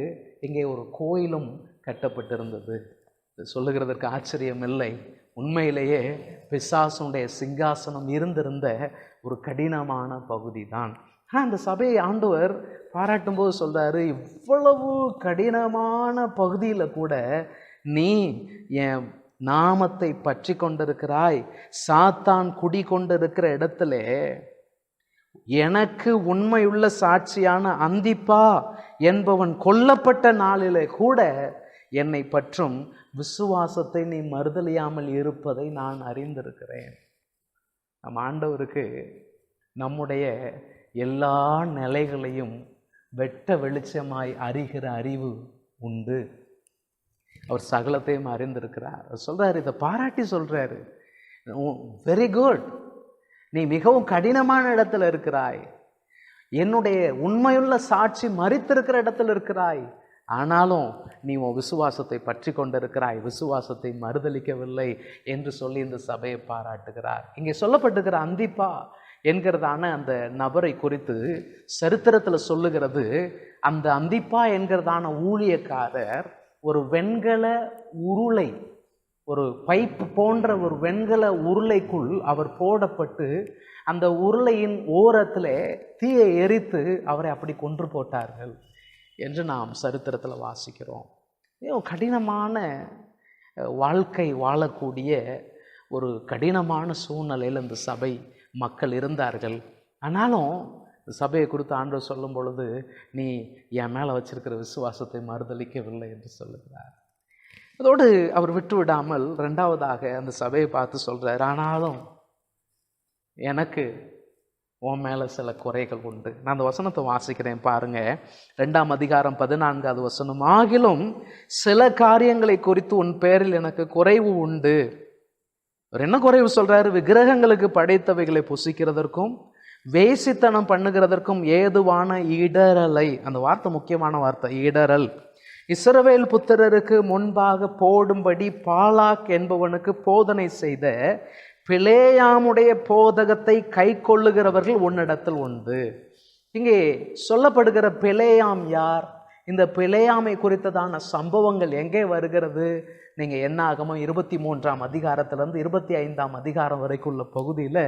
இங்கே ஒரு கோயிலும் கட்டப்பட்டிருந்தது. சொல்லுகிறதற்கு ஆச்சரியம் இல்லை. உண்மையிலேயே பிசாசுடைய சிங்காசனம் இருந்திருந்த ஒரு கடினமான பகுதி தான். அந்த சபையை ஆண்டவர் பாராட்டும் போது சொல்றாரு, இவ்வளவு கடினமான பகுதியில் கூட நீ என் நாமத்தை பற்றி கொண்டிருக்கிறாய். சாத்தான் குடி கொண்டிருக்கிற இடத்துல எனக்கு உண்மையுள்ள சாட்சியான அந்திப்பா என்பவன் கொல்லப்பட்ட நாளிலே கூட என்னை பற்றும் விசுவாசத்தை நீ மறுதலியாமல் இருப்பதை நான் அறிந்திருக்கிறேன். நம் ஆண்டவருக்கு நம்முடைய எல்லா நிலைகளையும் வெட்ட வெளிச்சமாய் அறிகிற அறிவு உண்டு. அவர் சகலத்தையும் அறிந்திருக்கிறார். அவர் சொல்றாரு, இதை பாராட்டி சொல்றாரு, வெரி குட், நீ மிகவும் கடினமான இடத்துல இருக்கிறாய், என்னுடைய உண்மையுள்ள சாட்சி மரித்திருக்கிற இடத்துல இருக்கிறாய், ஆனாலும் நீ உன் விசுவாசத்தை பற்றி கொண்டிருக்கிறாய், விசுவாசத்தை மறுதலிக்கவில்லை என்று சொல்லி இந்த சபையை பாராட்டுகிறார். இங்கே சொல்லப்பட்டிருக்கிற அந்திப்பா என்கிறதான அந்த நபரை குறித்து சரித்திரத்தில் சொல்லுகிறது. அந்த அந்திப்பா என்கிறதான ஊழியக்காரர் ஒரு வெண்கல உருளை, ஒரு பைப் போன்ற ஒரு வெண்கல உருளைக்குள் அவர் போடப்பட்டு அந்த உருளையின் ஓரத்தில் தீயை எரித்து அவரை அப்படி கொன்று போட்டார்கள் என்று நாம் சரித்திரத்தில் வாசிக்கிறோம். கடினமான வாழ்க்கை வாழக்கூடிய ஒரு கடினமான சூழ்நிலையில் இந்த சபை மக்கள் இருந்தார்கள். ஆனாலும் சபையை குறித்து ஆண்டவர் சொல்லும் பொழுது, நீ என் மேலே வச்சிருக்கிற விசுவாசத்தை மறுதலிக்கவில்லை என்று சொல்லுகிறார். அதோடு அவர் விட்டு விடாமல் 2வதாக அந்த சபையை பார்த்து சொல்கிறார், ஆனாலும் எனக்கு உன் மேலே சில குறைகள் உண்டு. நான் அந்த வசனத்தை வாசிக்கிறேன் பாருங்க. 2ஆம் அதிகாரம் 14வது வசனம். ஆகிலும் சில காரியங்களை குறித்து உன் பேரில் எனக்கு குறைவு உண்டு. அவர் என்ன குறைவு சொல்றாரு? விக்கிரகங்களுக்கு படைத்தவைகளை புசிக்கிறதற்கும் வேசித்தனம் பண்ணுகிறதற்கும் ஏதுவான இடரலை, அந்த வார்த்தை முக்கியமான வார்த்தை, இடரல், இஸ்ரவேல் புத்திரருக்கு முன்பாக போடும்படி பாலாக் என்பவனுக்கு போதனை செய்த பிலேயாமுடைய போதகத்தை கை கொள்ளுகிறவர்கள் உன்னிடத்தில் உண்டு. இங்கே சொல்லப்படுகிற பிலேயாம் யார்? இந்த பிலேயாமை குறித்ததான சம்பவங்கள் எங்கே வருகிறது? நீங்க என்னாகமம் 23ஆம் அதிகாரத்திலிருந்து 25ஆம் அதிகாரம் வரைக்குள்ள பகுதியில்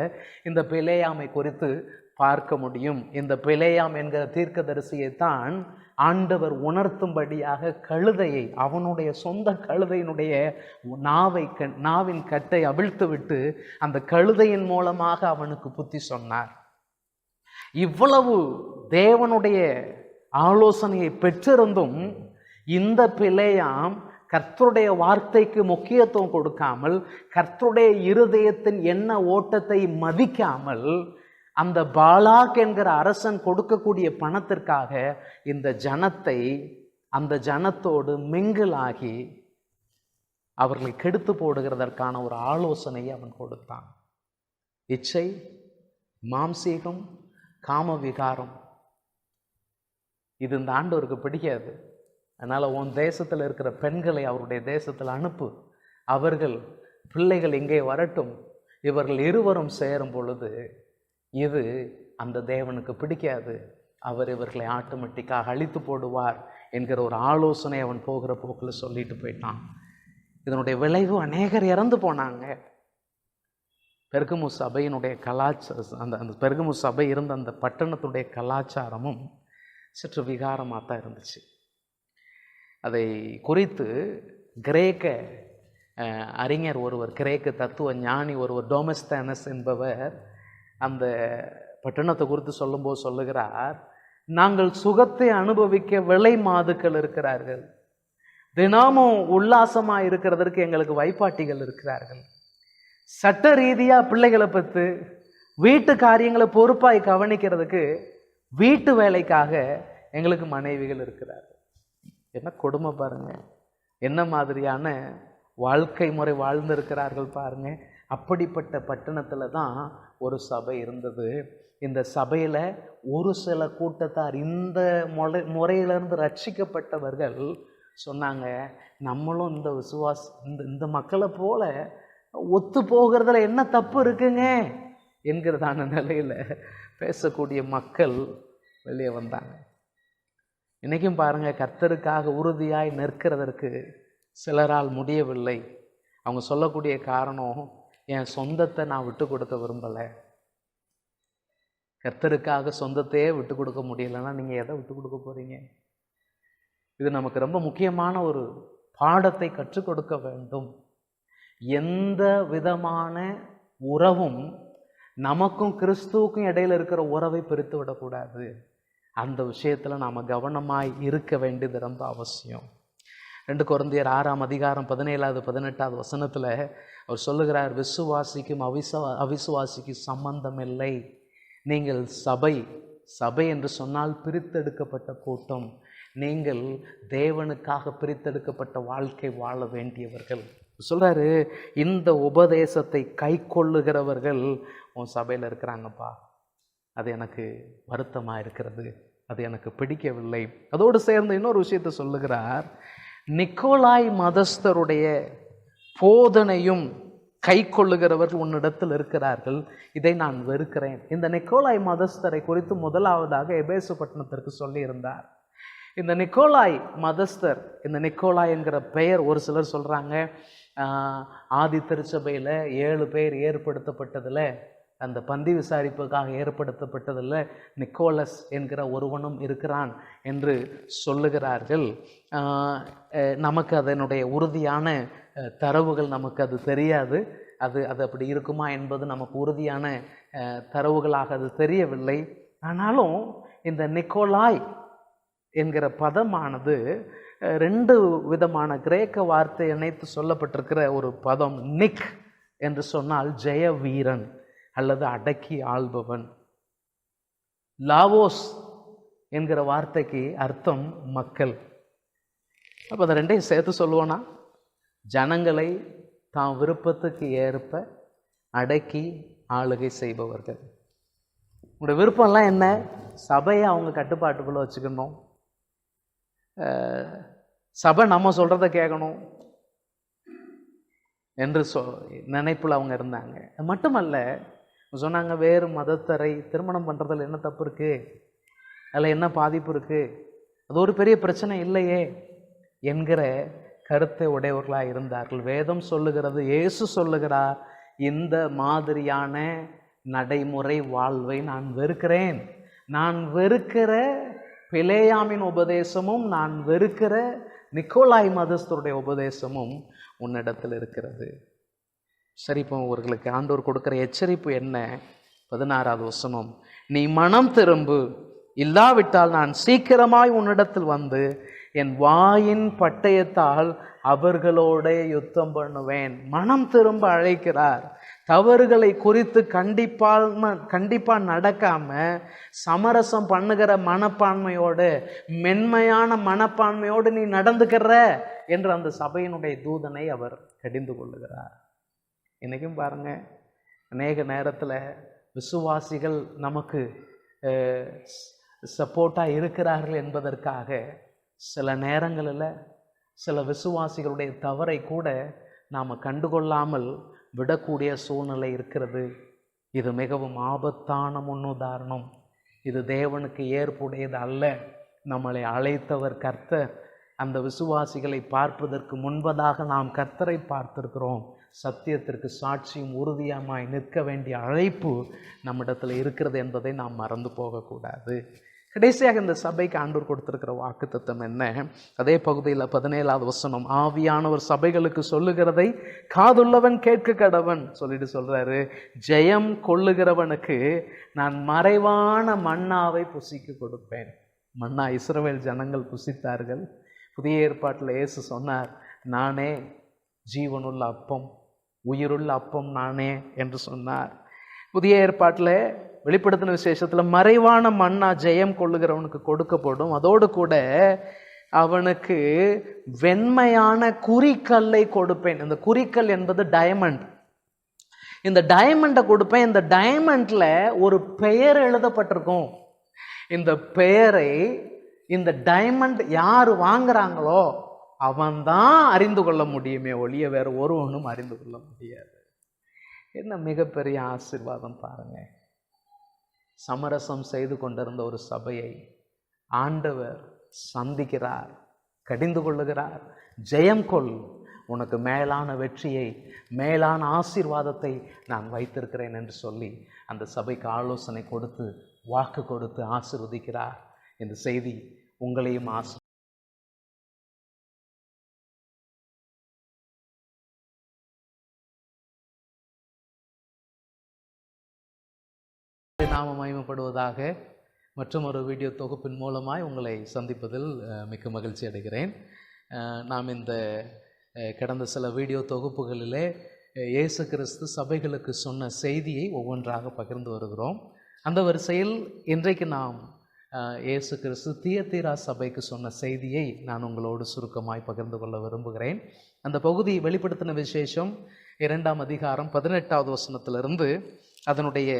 இந்த பிலேயாமை குறித்து பார்க்க முடியும். இந்த பிலேயாம் என்கிற தீர்க்கதரிசியை தான் ஆண்டவர் உணர்த்தும்படியாக கழுதையை, அவனுடைய சொந்த கழுதையினுடைய நாவின் கட்டை அவிழ்த்து விட்டு அந்த கழுதையின் மூலமாக அவனுக்கு புத்தி சொன்னார். இவ்வளவு தேவனுடைய ஆலோசனையை பெற்றிருந்தும் இந்த பிலேயாம் கர்த்தருடைய வார்த்தைக்கு முக்கியத்துவம் கொடுக்காமல், கர்த்தருடைய இருதயத்தின் எண்ண ஓட்டத்தை மதிக்காமல், அந்த பாலாக் என்கிற அரசன் கொடுக்கக்கூடிய பணத்திற்காக இந்த ஜனத்தை, அந்த ஜனத்தோடு மிங்கிளாகி அவர்களை கெடுத்து போடுகிறதற்கான ஒரு ஆலோசனையை அவன் கொடுத்தான். இச்சை, மாம்சீகம், காம விகாரம், இது இந்த ஆண்டவருக்கு பிடிக்காது. அதனால் உன் தேசத்தில் இருக்கிற பெண்களை அவருடைய தேசத்தில் அனுப்பு, அவர்கள் பிள்ளைகள் இங்கே வரட்டும், இவர்கள் இருவரும் சேரும் பொழுது இது அந்த தேவனுக்கு பிடிக்காது, அவர் இவர்களை ஆட்டோமேட்டிக்காக அழித்து போடுவார் என்கிற ஒரு ஆலோசனை அவன் போகிற போக்கில் சொல்லிட்டு போயிட்டான். இதனுடைய விளைவு அநேகர் இறந்து போனாங்க. பெர்கமு சபையினுடைய கலாச்சாரம், அந்த பெர்கமு சபை இருந்த அந்த பட்டணத்துடைய கலாச்சாரமும் சற்று விகாரமாக தான் இருந்துச்சு. அதை குறித்து கிரேக்க அறிஞர் ஒருவர், கிரேக்க தத்துவ ஞானி ஒருவர், டோமஸ்தானஸ் என்பவர் அந்த பட்டணத்தை குறித்து சொல்லும்போது சொல்லுகிறார், நாங்கள் சுகத்தை அனுபவிக்க விலை மாதுக்கள் இருக்கிறார்கள், தினமும் உல்லாசமாக இருக்கிறதற்கு எங்களுக்கு வைப்பாட்டிகள் இருக்கிறார்கள், சட்ட ரீதியாக பிள்ளைகளை பற்றி வீட்டு காரியங்களை பொறுப்பாய் கவனிக்கிறதுக்கு வீட்டு வேலைக்காக எங்களுக்கு மனைவிகள் இருக்கிறார்கள். என்ன கொடுமை பாருங்க, என்ன மாதிரியான வாழ்க்கை முறை வாழ்ந்திருக்கிறார்கள் பாருங்க. அப்படிப்பட்ட பட்டணத்தில் தான் ஒரு சபை இருந்தது. இந்த சபையில் ஒரு சில கூட்டத்தார், இந்த முறையிலிருந்து ரட்சிக்கப்பட்டவர்கள் சொன்னாங்க, நம்மளும் இந்த இந்த மக்களை போல ஒத்து போகிறதுல என்ன தப்பு இருக்குங்க என்கிறதான நிலையில் பேசக்கூடிய மக்கள் வெளியே வந்தாங்க. இன்றைக்கும் பாருங்கள், கர்த்தருக்காக உறுதியாய் நிற்கிறதற்கு சிலரால் முடியவில்லை. அவங்க சொல்லக்கூடிய காரணம், என் சொந்தத்தை நான் விட்டு கொடுக்க விரும்பலை. கர்த்தருக்காக சொந்தத்தையே விட்டு கொடுக்க முடியலைன்னா நீங்கள் எதை விட்டு கொடுக்க போகிறீங்க? இது நமக்கு ரொம்ப முக்கியமான ஒரு பாடத்தை கற்றுக் கொடுக்க வேண்டும். எந்த விதமான உறவும் நமக்கும் கிறிஸ்துவுக்கும் இடையில் இருக்கிற உறவை பிரித்து விடக்கூடாது. அந்த விஷயத்தில் நாம் கவனமாய் இருக்க வேண்டியது ரொம்ப அவசியம். 2 கொரிந்தியர் 6ஆம் அதிகாரம் 17வது 18வது வசனத்தில் அவர் சொல்லுகிறார், விசுவாசிக்கும் அவிசுவாசிக்கும் சம்பந்தம் இல்லை. நீங்கள் சபை என்று சொன்னால் பிரித்தெடுக்கப்பட்ட கூட்டம். நீங்கள் தேவனுக்காக பிரித்தெடுக்கப்பட்ட வாழ்க்கை வாழ வேண்டியவர்கள். சொல்கிறாரு, இந்த உபதேசத்தை கை கொள்ளுகிறவர்கள் உன் சபையில் இருக்கிறாங்கப்பா, அது எனக்கு வருத்தமாக இருக்கிறது, அது எனக்கு பிடிக்கவில்லை. அதோடு சேர்ந்து இன்னொரு விஷயத்தை சொல்லுகிறார், நிக்கோலாய் மதஸ்தருடைய போதனையும் கை கொள்ளுகிறவர்கள் உன்னிடத்தில் இருக்கிறார்கள், இதை நான் வெறுக்கிறேன். இந்த நிக்கோலாய் மதஸ்தரை குறித்து முதலாவதாக எபேசு பட்டணத்திற்கு சொல்லியிருந்தார். இந்த நிக்கோலாய் மதஸ்தர், இந்த நிக்கோலாய் என்கிற பெயர் ஒரு சிலர் சொல்கிறாங்க, ஆதி திருச்சபையில் 7 பேர் ஏற்படுத்தப்பட்டதில், அந்த பந்தி விசாரிப்புக்காக ஏற்படுத்தப்பட்டதில் நிக்கோலஸ் என்கிற ஒருவனும் இருக்கிறான் என்று சொல்லுகிறார்கள். நமக்கு அதனுடைய உறுதியான தரவுகள் நமக்கு அது தெரியாது. அது அப்படி இருக்குமா என்பது நமக்கு உறுதியான தரவுகளாக அது தெரியவில்லை. ஆனாலும் இந்த நிக்கோலாய் என்கிற பதமானது 2 விதமான கிரேக்க வார்த்தை இணைத்து சொல்லப்பட்டிருக்கிற ஒரு பதம். நிக் என்று சொன்னால் ஜெய வீரன் அல்லது அடக்கி ஆள்பவன். லாவோஸ் என்கிற வார்த்தைக்கு அர்த்தம் மக்கள். அப்போ அந்த ரெண்டையும் சேர்த்து சொல்லுவோன்னா, ஜனங்களை தாம் விருப்பத்துக்கு ஏற்ப அடக்கி ஆளுகை செய்பவர்கள். உங்களுடைய விருப்பம்லாம் என்ன? சபையை அவங்க கட்டுப்பாட்டுக்குள்ளே வச்சுக்கணும், சபை நம்ம சொல்கிறத கேட்கணும் என்று நினைப்பில் அவங்க இருந்தாங்க. அது மட்டுமல்ல, சொன்னாங்க வேறு மதத்தரை திருமணம் பண்ணுறதுல என்ன தப்பு இருக்குது, அதில் என்ன பாதிப்பு இருக்குது, அது ஒரு பெரிய பிரச்சனை இல்லையே என்கிற கருத்தை உடையவர்களாக இருந்தார்கள். வேதம் சொல்லுகிறது, இயேசு சொல்லுகிறார், இந்த மாதிரியான நடைமுறை வாழ்வை நான் வெறுக்கிறேன். நான் வெறுக்கிற பிலேயாமின் உபதேசமும் நான் வெறுக்கிற நிக்கோலாய் மதஸ்தருடைய உபதேசமும் உன்னிடத்தில் இருக்கிறது. சரி, இப்போ அவர்களுக்கு ஆண்டவர் கொடுக்கிற எச்சரிப்பு என்ன? 16வது வசனம், நீ மனம் திரும்பு, இல்லாவிட்டால் நான் சீக்கிரமாய் உன்னிடத்தில் வந்து என் வாயின் பட்டயத்தால் அவர்களோட யுத்தம் பண்ணுவேன். மனம் திரும்ப அழைக்கிறார். தவறுகளை குறித்து கண்டிப்பா நடக்காம சமரசம் பண்ணுகிற மனப்பான்மையோடு, மென்மையான மனப்பான்மையோடு நீ நடந்துக்கிற என்று அந்த சபையினுடைய தூதனை அவர் கடிந்து கொள்ளுகிறார். இன்னைக்கும் பாருங்க, அநேக நேரத்தில் விசுவாசிகள் நமக்கு சப்போர்ட்டாக இருக்கிறார்கள் என்பதற்காக சில நேரங்களில் சில விசுவாசிகளுடைய தவறை கூட நாம் கண்டுகொள்ளாமல் விடக்கூடிய சூழ்நிலை இருக்கிறது. இது மிகவும் ஆபத்தான முன்னுதாரணம். இது தேவனுக்கு ஏற்புடையது அல்ல. நம்மளை அழைத்தவர் கர்த்தர். அந்த விசுவாசிகளை பார்ப்பதற்கு முன்பதாக நாம் கர்த்தரை பார்த்திருக்கிறோம். சத்தியத்திற்கு சாட்சியும் உறுதியாமாய் நிற்க வேண்டிய அழைப்பு நம்மிடத்தில் இருக்கிறது என்பதை நாம் மறந்து போகக்கூடாது. கடைசியாக இந்த சபைக்கு ஆண்டவர் கொடுத்திருக்கிற வாக்குத்தத்தம் என்ன? அதே பகுதியில் 17வது வசனம், ஆவியானவர் சபைகளுக்கு சொல்லுகிறதை காதுள்ளவன் கேட்க கடவன் சொல்லிட்டு சொல்றாரு, ஜெயம் கொள்ளுகிறவனுக்கு நான் மறைவான மன்னாவை புசிக்க கொடுப்பேன். மன்னா இஸ்ரவேல் ஜனங்கள் புசித்தார்கள். புதிய ஏற்பாட்டில் இயேசு சொன்னார், நானே ஜீவனுள்ள அப்பம், உயிருள்ள அப்பம் நானே என்று சொன்னார். புதிய ஏற்பாட்டில் வெளிப்படுத்தின விசேஷத்தில் மறைவான மன்னா ஜெயம் கொள்ளுகிறவனுக்கு கொடுக்கப்படும். அதோடு கூட அவனுக்கு வெண்மையான குறிக்கல்லை கொடுப்பேன். இந்த குறிக்கல் என்பது டயமண்ட். இந்த டயமண்டை கொடுப்பேன். இந்த டயமண்ட்ல ஒரு பெயர் எழுதப்பட்டிருக்கும். இந்த பெயரை இந்த டைமண்ட் யார் வாங்குறாங்களோ அவன்தான் அறிந்து கொள்ள முடியுமே ஒழிய வேற ஒருவனும் அறிந்து கொள்ள முடியாது. என்ன மிகப்பெரிய ஆசீர்வாதம் பாருங்க. சமரசம் செய்து கொண்டிருந்த ஒரு சபையை ஆண்டவர் சந்திக்கிறார், கடிந்து கொள்ளுகிறார். ஜெயம் கொள், உனக்கு மேலான வெற்றியை, மேலான ஆசீர்வாதத்தை நான் வைத்திருக்கிறேன் என்று சொல்லி அந்த சபைக்கு ஆலோசனை கொடுத்து, வாக்கு கொடுத்து ஆசீர்வதிக்கிறார். இந்த செய்தி உங்களையும் நாம மகிமைப்படுவதாக. மற்றும் ஒரு வீடியோ தொகுப்பின் மூலமாய் உங்களை சந்திப்பதில் மிக்க மகிழ்ச்சி அடைகிறேன். நாம் இந்த கடந்த சில வீடியோ தொகுப்புகளிலே இயேசு கிறிஸ்து சபைகளுக்கு சொன்ன செய்தியை ஒவ்வொன்றாக பகிர்ந்து வருகிறோம். அந்த வரிசையில் இன்றைக்கு நாம் இயேசு கிறிஸ்து தியத்தீரா சபைக்கு சொன்ன செய்தியை நான் உங்களோடு சுருக்கமாய் பகிர்ந்து கொள்ள விரும்புகிறேன். அந்த பகுதி வெளிப்படுத்தின விசேஷம் 2ஆம் அதிகாரம் 18வது வசனத்திலிருந்து அதனுடைய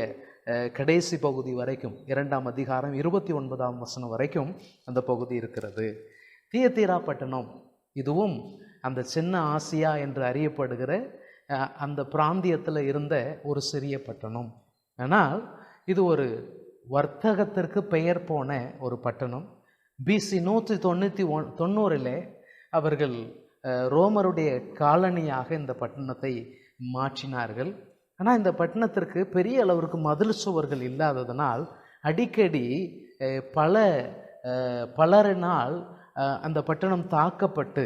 கடைசி பகுதி வரைக்கும், 2ஆம் அதிகாரம் 29ஆம் வசனம் வரைக்கும் அந்த பகுதி இருக்கிறது. தியத்தீரா பட்டணம், இதுவும் அந்த சின்ன ஆசியா என்று அறியப்படுகிற அந்த பிராந்தியத்தில் இருந்த ஒரு சிறிய பட்டணம். ஆனால் இது ஒரு வர்த்தகத்திற்கு பெயர் போன ஒரு பட்டணம். BC 190 அவர்கள் ரோமருடைய காலனியாக இந்த பட்டணத்தை மாற்றினார்கள். ஆனால் இந்த பட்டணத்திற்கு பெரிய அளவிற்கு மதில் சுவர்கள் இல்லாததனால் அடிக்கடி பலரினால் அந்த பட்டணம் தாக்கப்பட்டு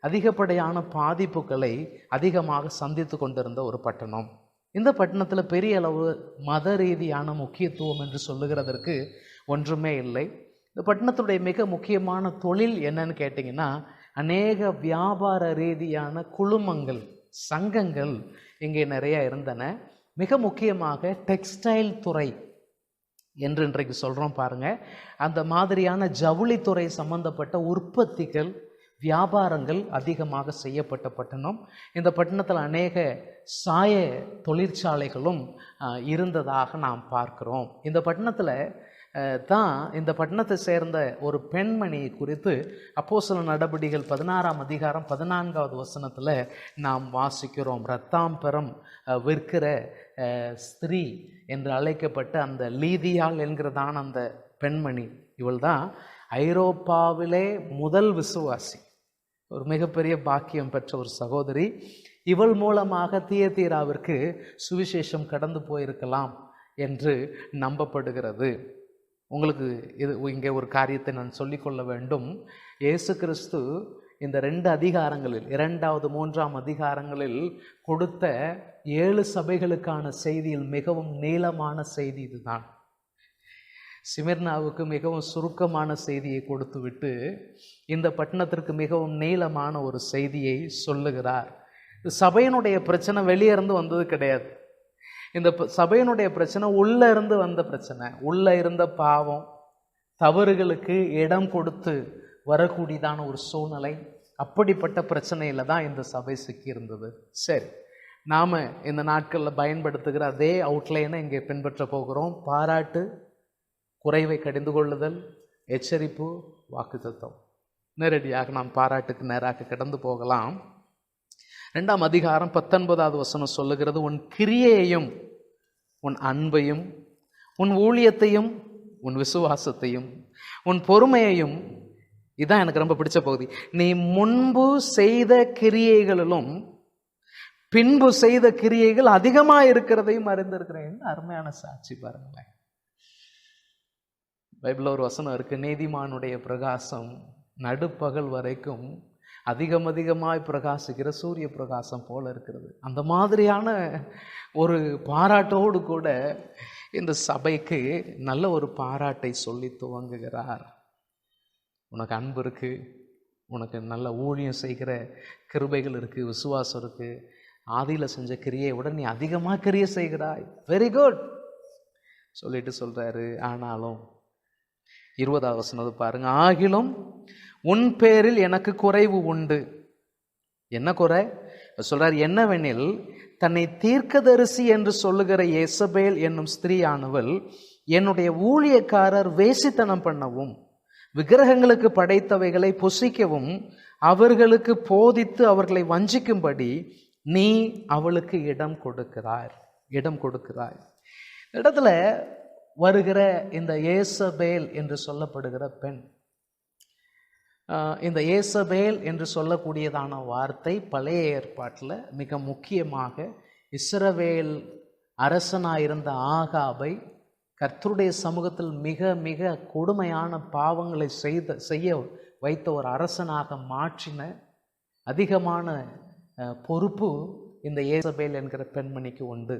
அதிகப்படியான பாதிப்புகளை அதிகமாக சந்தித்து கொண்டிருந்த ஒரு பட்டணம். இந்த பட்டணத்தில் பெரிய அளவு மத ரீதியான முக்கியத்துவம் என்று சொல்லுகிறதற்கு ஒன்றுமே இல்லை. இந்த பட்டணத்துடைய மிக முக்கியமான தொழில் என்னன்னு கேட்டிங்கன்னா, அநேக வியாபார ரீதியான குழுமங்கள், சங்கங்கள் இங்கே நிறைய இருந்தன. மிக முக்கியமாக டெக்ஸ்டைல் துறை, என்று இன்றைக்கு சொல்கிறோம் பாருங்க. அந்த மாதிரியான ஜவுளித்துறை சம்பந்தப்பட்ட உற்பத்திகள், வியாபாரங்கள் அதிகமாக செய்யப்பட்ட பட்டணம். இந்த பட்டணத்தில் அநேக சாய தொழிற்சாலைகளும் இருந்ததாக நாம் பார்க்கிறோம். இந்த பட்டணத்தில் தான் இந்த பட்டணத்தை சேர்ந்த ஒரு பெண்மணி குறித்து அப்போஸ்தலர் நடபடிகள் 16ஆம் அதிகாரம் 14வது வசனத்தில் நாம் வாசிக்கிறோம். இரத்தாம்பரம் விற்கிற ஸ்திரீ என்று அழைக்கப்பட்ட அந்த லீதியாள் என்கிறதான அந்த பெண்மணி, இவள் தான் ஐரோப்பாவிலே முதல் விசுவாசி, ஒரு மிகப்பெரிய பாக்கியம் பெற்ற ஒரு சகோதரி. இவள் மூலமாக தியத்தீராவிற்கு சுவிசேஷம் கடந்து போயிருக்கலாம் என்று நம்பப்படுகிறது. உங்களுக்கு இங்கே ஒரு காரியத்தை நான் சொல்லிக்கொள்ள வேண்டும். இயேசு கிறிஸ்து இந்த 2 அதிகாரங்களில், 2வது 3ஆம் அதிகாரங்களில் கொடுத்த 7 சபைகளுக்கான செய்தியில் மிகவும் நீளமான செய்தி இதுதான். சிமிர்னாவுக்கு மிகவும் சுருக்கமான செய்தியை கொடுத்துவிட்டு இந்த பட்டணத்திற்கு மிகவும் நீளமான ஒரு செய்தியை சொல்லுகிறார். சபையினுடைய பிரச்சனை வெளியே இருந்து வந்தது கிடையாது. இந்த சபையினுடைய பிரச்சனை உள்ளே இருந்து வந்த பிரச்சனை. உள்ளே இருந்த பாவம், தவறுகளுக்கு இடம் கொடுத்து வரக்கூடியதான ஒரு சூழ்நிலை, அப்படிப்பட்ட பிரச்சனையில் தான் இந்த சபை சிக்கியிருந்தது. சரி, நாம் இந்த நாட்களில் பயன்படுத்துகிற அதே அவுட்லைனை இங்கே பின்பற்ற போகிறோம். பாராட்டு, குறைவை கடிந்து கொள்ளுதல், எச்சரிப்பு, வாக்குத்தத்தம். நேரடியாக நாம் பாராட்டுக்கு நேராக கடந்து போகலாம். 2ஆம் அதிகாரம் 19வது வசனம் சொல்லுகிறது, உன் கிரியையையும் உன் அன்பையும் உன் ஊழியத்தையும் உன் விசுவாசத்தையும் உன் பொறுமையையும், இதான் எனக்கு ரொம்ப பிடிச்ச பகுதி, நீ முன்பு செய்த கிரியைகளிலும் பின்பு செய்த கிரியைகள் அதிகமாக இருக்கிறதையும் அறிந்திருக்கிறேன். அருமையான சாட்சி பாருங்களேன். பைபிளில் ஒரு வசனம் இருக்கு, நீதிமானுடைய பிரகாசம் நடுப்பகல் வரைக்கும் அதிகமாய் பிரகாசிக்கிற சூரிய பிரகாசம் போல இருக்கிறது. அந்த மாதிரியான ஒரு பாராட்டோடு கூட இந்த சபைக்கு நல்ல ஒரு பாராட்டை சொல்லி துவங்குகிறார். உனக்கு அன்பு இருக்கு, உனக்கு நல்ல ஊழியம் செய்கிற கிருபைகள் இருக்கு, விசுவாசம் இருக்கு, ஆதியில் செஞ்ச கிரியை விட நீ அதிகமாக கிரியை செய்கிறாய், வெரி குட் சொல்லிட்டு சொல்றாரு. ஆனாலும் 20வது வசனம் பாருங்க, ஆகிலும் உன் பேரில் எனக்கு குறைவு உண்டு. என்ன குறை சொல்றார்? என்னவெனில், தன்னை தீர்க்கதரிசி என்று சொல்லுகிற யேசபேல் என்னும் ஸ்திரீயானவள் என்னுடைய ஊழியக்காரர் வேசித்தனம் பண்ணவும் விக்கிரகங்களுக்கு படைத்தவைகளை புசிக்கவும் அவர்களுக்கு போதித்து அவர்களை வஞ்சிக்கும்படி நீ அவளுக்கு இடம் கொடுக்கிறாய். இடத்துல வருகிற இந்த யேசபேல் என்று சொல்லப்படுகிற பெண், இந்த யேசபேல் என்று சொல்லக்கூடியதான வார்த்தை பழைய ஏற்பாட்டில் மிக முக்கியமாக இஸ்ரவேல் அரசனாயிருந்த ஆகாபை கர்த்தருடைய சமூகத்தில் மிக மிக கொடுமையான பாவங்களை செய்ய வைத்த ஒரு அரசனாக மாற்றின அதிகமான பொறுப்பு இந்த யேசபேல் என்கிற பெண்மணிக்கு உண்டு.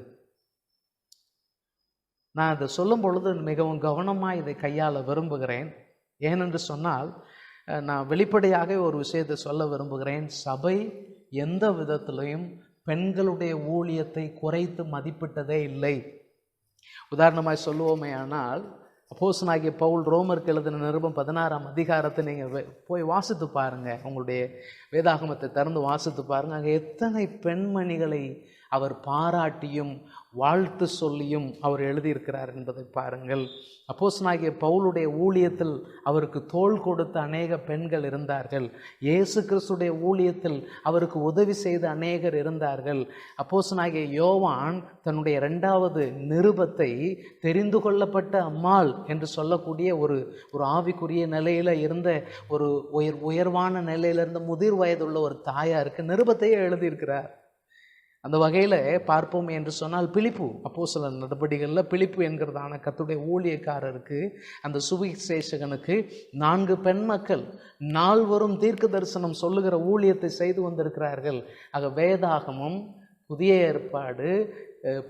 நான் இதை சொல்லும் பொழுது மிகவும் கவனமாக இதை கையாள விரும்புகிறேன். ஏனென்று சொன்னால், நான் வெளிப்படையாக ஒரு விஷயத்தை சொல்ல விரும்புகிறேன். சபை எந்த விதத்திலையும் பெண்களுடைய ஊழியத்தை குறைத்து மதிப்பிட்டதே இல்லை. உதாரணமாய் சொல்லுவோமே ஆனால், அப்போஸ்தலனாகிய பவுல் ரோமருக்கு எழுதின நிருபம் 16ஆம் அதிகாரத்தை நீங்கள் போய் வாசித்து பாருங்கள். உங்களுடைய வேதாகமத்தை திறந்து வாசித்து பாருங்கள். அங்கே எத்தனை பெண்மணிகளை அவர் பாராட்டியும் வாழ்த்து சொல்லியும் அவர் எழுதியிருக்கிறார் என்பதை பாருங்கள். அப்போஸ்தலனாகிய பவுலுடைய ஊழியத்தில் அவருக்கு தோள் கொடுத்த அநேக பெண்கள் இருந்தார்கள். இயேசு கிறிஸ்துடைய ஊழியத்தில் அவருக்கு உதவி செய்த அநேகர் இருந்தார்கள். அப்போஸ்தலனாகிய யோவான் தன்னுடைய 2வது நிருபத்தை தெரிந்து கொள்ளப்பட்ட அம்மாள் என்று சொல்லக்கூடிய ஒரு ஆவிக்குரிய நிலையில் இருந்த ஒரு உயர்வான நிலையிலிருந்த முதிர் வயதுள்ள ஒரு தாயாருக்கு நிருபத்தையே எழுதியிருக்கிறார். அந்த வகையில் பார்ப்போம் என்று சொன்னால், பிலிப்பு அப்போஸ்தலர் நடபடிகளில் பிலிப்பு என்கிறதான கர்த்தருடைய ஊழியக்காரருக்கு, அந்த சுவிசேஷகனுக்கு 4 பெண் மக்கள் 4வரும் தீர்க்க தரிசனம் சொல்லுகிற ஊழியத்தை செய்து வந்திருக்கிறார்கள். ஆக வேதாகமம், புதிய ஏற்பாடு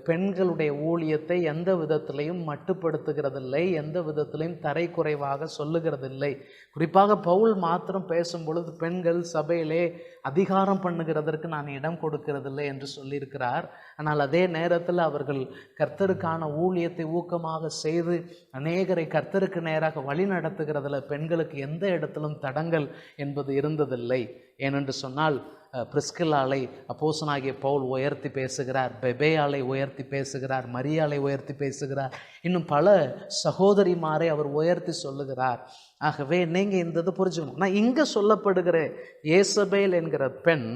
பெண்களுடைய ஊழியத்தை எந்த விதத்திலையும் மட்டுப்படுத்துகிறதில்லை, எந்த விதத்திலையும் தரைக்குறைவாக சொல்லுகிறதில்லை. குறிப்பாக பவுல் மாத்திரம் பேசும் பொழுது பெண்கள் சபையிலே அதிகாரம் பண்ணுகிறதற்கு நான் இடம் கொடுக்கிறதில்லை என்று சொல்லியிருக்கிறார். ஆனால் அதே நேரத்தில் அவர்கள் கர்த்தருக்கான ஊழியத்தை ஊக்கமாக செய்து அநேகரை கர்த்தருக்கு நேராக வழி நடத்துகிறதில் பெண்களுக்கு எந்த இடத்திலும் தடங்கல் என்பது இருந்ததில்லை. ஏனென்று சொன்னால் பிரிஸ்கில்லாளை அப்போஸ்தலனாகிய பவுல் உயர்த்தி பேசுகிறார், பெபேயாளை உயர்த்தி பேசுகிறார், மரியாளை உயர்த்தி பேசுகிறார், இன்னும் பல சகோதரிமாரை அவர் உயர்த்தி சொல்லுகிறார். ஆகவே நீங்கள் இந்த இது புரிஞ்சுக்கணும். ஆனால் இங்கே சொல்லப்படுகிற ஏசபேல் என்கிற பெண்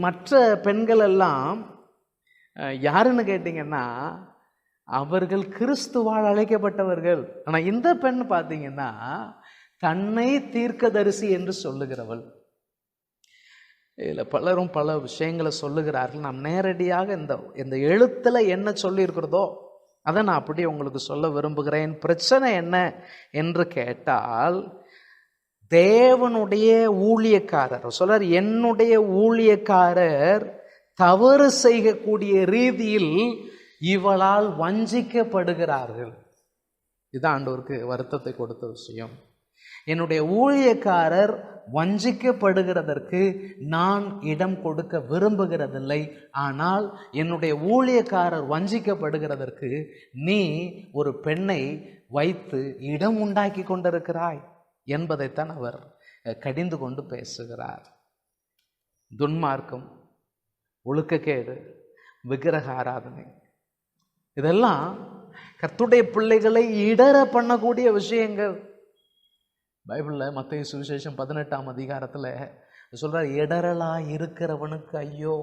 மற்ற பெண்கள் எல்லாம் யாருன்னு கேட்டிங்கன்னா அவர்கள் கிறிஸ்துவால் அழைக்கப்பட்டவர்கள். ஆனால் இந்த பெண் பார்த்தீங்கன்னா தன்னை தீர்க்கதரிசி என்று சொல்லுகிறவள். இதில் பலரும் பல விஷயங்களை சொல்லுகிறார்கள். நாம் நேரடியாக இந்த எழுத்தில் என்ன சொல்லியிருக்கிறதோ அதை நான் அப்படியே உங்களுக்கு சொல்ல விரும்புகிறேன். பிரச்சனை என்ன என்று கேட்டால், தேவனுடைய ஊழியக்காரர் சொல்றார், என்னுடைய ஊழியக்காரர் தவறு செய்யக்கூடிய ரீதியில் இவளால் வஞ்சிக்கப்படுகிறார்கள். இதுதான் ஆண்டவருக்கு வருத்தத்தை கொடுத்த விஷயம். என்னுடைய ஊழியக்காரர் வஞ்சிக்கப்படுகிறதற்கு நான் இடம் கொடுக்க விரும்புகிறதில்லை. ஆனால் என்னுடைய ஊழியக்காரர் வஞ்சிக்கப்படுகிறதற்கு நீ ஒரு பெண்ணை வைத்து இடம் உண்டாக்கி கொண்டிருக்கிறாய் என்பதைத்தான் அவர் கடிந்து கொண்டு பேசுகிறார். துன்மார்க்கம், ஒழுக்கக்கேடு, விக்கிரக ஆராதனை, இதெல்லாம் கர்த்தருடைய பிள்ளைகளை இடற பண்ணக்கூடிய விஷயங்கள். பைபிளில் மத்தேயு சுவிசேஷம் 18ஆம் அதிகாரத்தில் சொல்றார், இடரலா இருக்கிறவனுக்கு ஐயோ.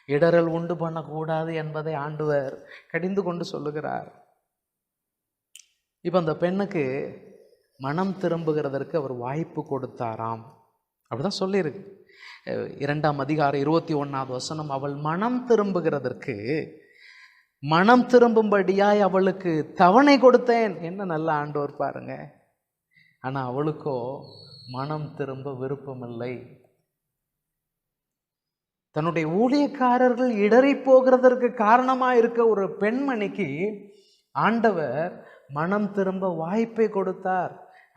இடரல் உண்டு பண்ணக்கூடாது என்பதை ஆண்டவர் கடிந்து கொண்டு சொல்லுகிறார். இப்போ அந்த பெண்ணுக்கு மனம் திரும்புகிறதற்கு அவர் வாய்ப்பு கொடுத்தாராம். அப்படிதான் சொல்லியிருக்கு 2ஆம் அதிகாரம் 21வது வசனம். அவள் மனம் திரும்புகிறதற்கு, மனம் திரும்பும்படியாய் அவளுக்கு தவணை கொடுத்தேன். என்ன நல்ல ஆண்டவர் பாருங்க. ஆனால் அவளுக்கோ மனம் திரும்ப விருப்பமில்லை. தன்னுடைய ஊழியக்காரர்கள் இடறி போகிறதற்கு காரணமாக இருக்க ஒரு பெண்மணிக்கு ஆண்டவர் மனம் திரும்ப வாய்ப்பை கொடுத்தார்.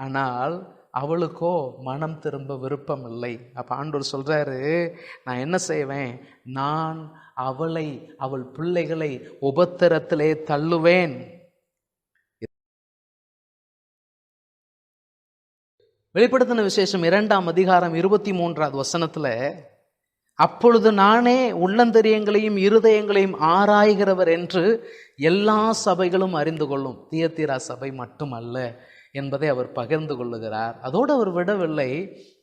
ஆனால் அவளுக்கோ மனம் திரும்ப விருப்பம் இல்லை. அப்போ ஆண்டவர் சொல்றாரு, நான் என்ன செய்வேன், நான் அவளை, அவள் பிள்ளைகளை உபத்திரத்திலே தள்ளுவேன். வெளிப்படுத்தின விசேஷம் 2ஆம் அதிகாரம் 23வது வசனத்துல, அப்பொழுது நானே உள்ளந்தரியங்களையும் இருதயங்களையும் ஆராய்கிறவர் என்று எல்லா சபைகளும் அறிந்து கொள்ளும். தியத்தீரா சபை மட்டுமல்ல என்பதை அவர் பகிர்ந்து கொள்ளுகிறார். அதோடு அவர் விடவில்லை,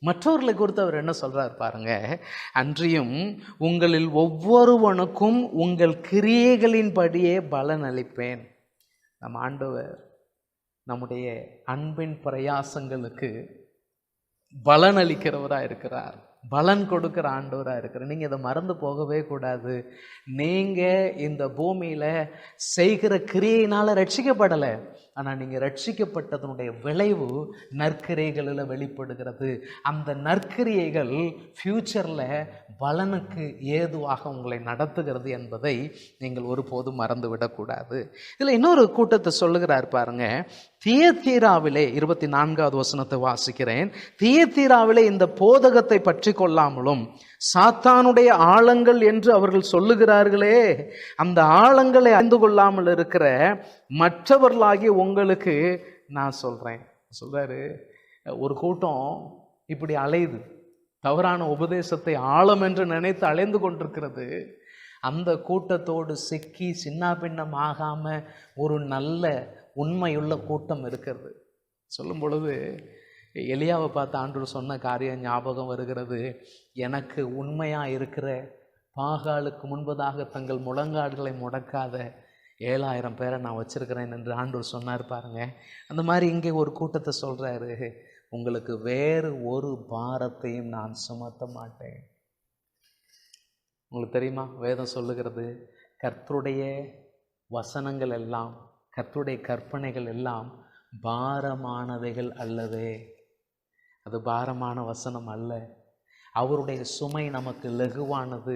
மற்றவர்களை குறித்து அவர் என்ன சொல்றார் பாருங்க. அன்றியும் உங்களில் ஒவ்வொருவனுக்கும் உங்கள் கிரியைகளின்படியே பலன் அளிப்பேன். நம் ஆண்டவர் நம்முடைய அன்பின் பிரயாசங்களுக்கு பலன் அளிக்கிறவராக இருக்கிறார், பலன் கொடுக்கிற ஆண்டவராக இருக்கிறார். நீங்கள் இதை மறந்து போகவே கூடாது. நீங்கள் இந்த பூமியில் செய்கிற கிரியையினால் ரட்சிக்கப்படலை, ஆனால் நீங்கள் ரட்சிக்கப்பட்டதனுடைய விளைவு நற்கிரியைகளில் வெளிப்படுகிறது. அந்த நற்கிரியைகள் ஃப்யூச்சரில் பலனுக்கு ஏதுவாக உங்களை நடத்துகிறது என்பதை நீங்கள் ஒருபோதும் மறந்து விடக்கூடாது. இதில் இன்னொரு கூட்டத்தை சொல்லுகிறார் பாருங்க. தியத்தீராவிலே 24வது வசனத்தை வாசிக்கிறேன். தியத்தீராவிலே இந்த போதகத்தை பற்றி கொள்ளாமலும் சாத்தானுடைய ஆழங்கள் என்று அவர்கள் சொல்லுகிறார்களே, அந்த ஆழங்களை அறிந்து கொள்ளாமல் இருக்கிற மற்றவர்களாகிய உங்களுக்கு நான் சொல்றேன். சொல்றாரு, ஒரு கூட்டம் இப்படி அலையுது, தவறான உபதேசத்தை ஆழம் என்று நினைத்து அலைந்து கொண்டிருக்கிறது. அந்த கூட்டத்தோடு சிக்கி சின்ன பின்னம் ஆகாம ஒரு நல்ல உண்மையுள்ள கூட்டம் இருக்கிறது. சொல்லும் பொழுது எலியாவை பார்த்து ஆண்டவர் சொன்ன காரியம் ஞாபகம் வருகிறது. எனக்கு உண்மையாக இருக்கிற, பாகாலுக்கு முன்பதாக தங்கள் முழங்காடுகளை முடக்காத 7000 பேரை நான் வச்சிருக்கிறேன் என்று ஆண்டவர் சொன்னார் பாருங்க. அந்த மாதிரி இங்கே ஒரு கூட்டத்தை சொல்கிறாரு, உங்களுக்கு வேறு ஒரு பாரத்தையும் நான் சுமத்த மாட்டேன். உங்களுக்கு தெரியுமா, வேதம் சொல்லுகிறது, கர்த்தருடைய வசனங்கள் எல்லாம், கர்த்தருடைய கற்பனைகள் எல்லாம் பாரமானவைகள் அல்லவே. அது பாரமான வசனம் அல்ல. அவருடைய சுமை நமக்கு லகுவானது.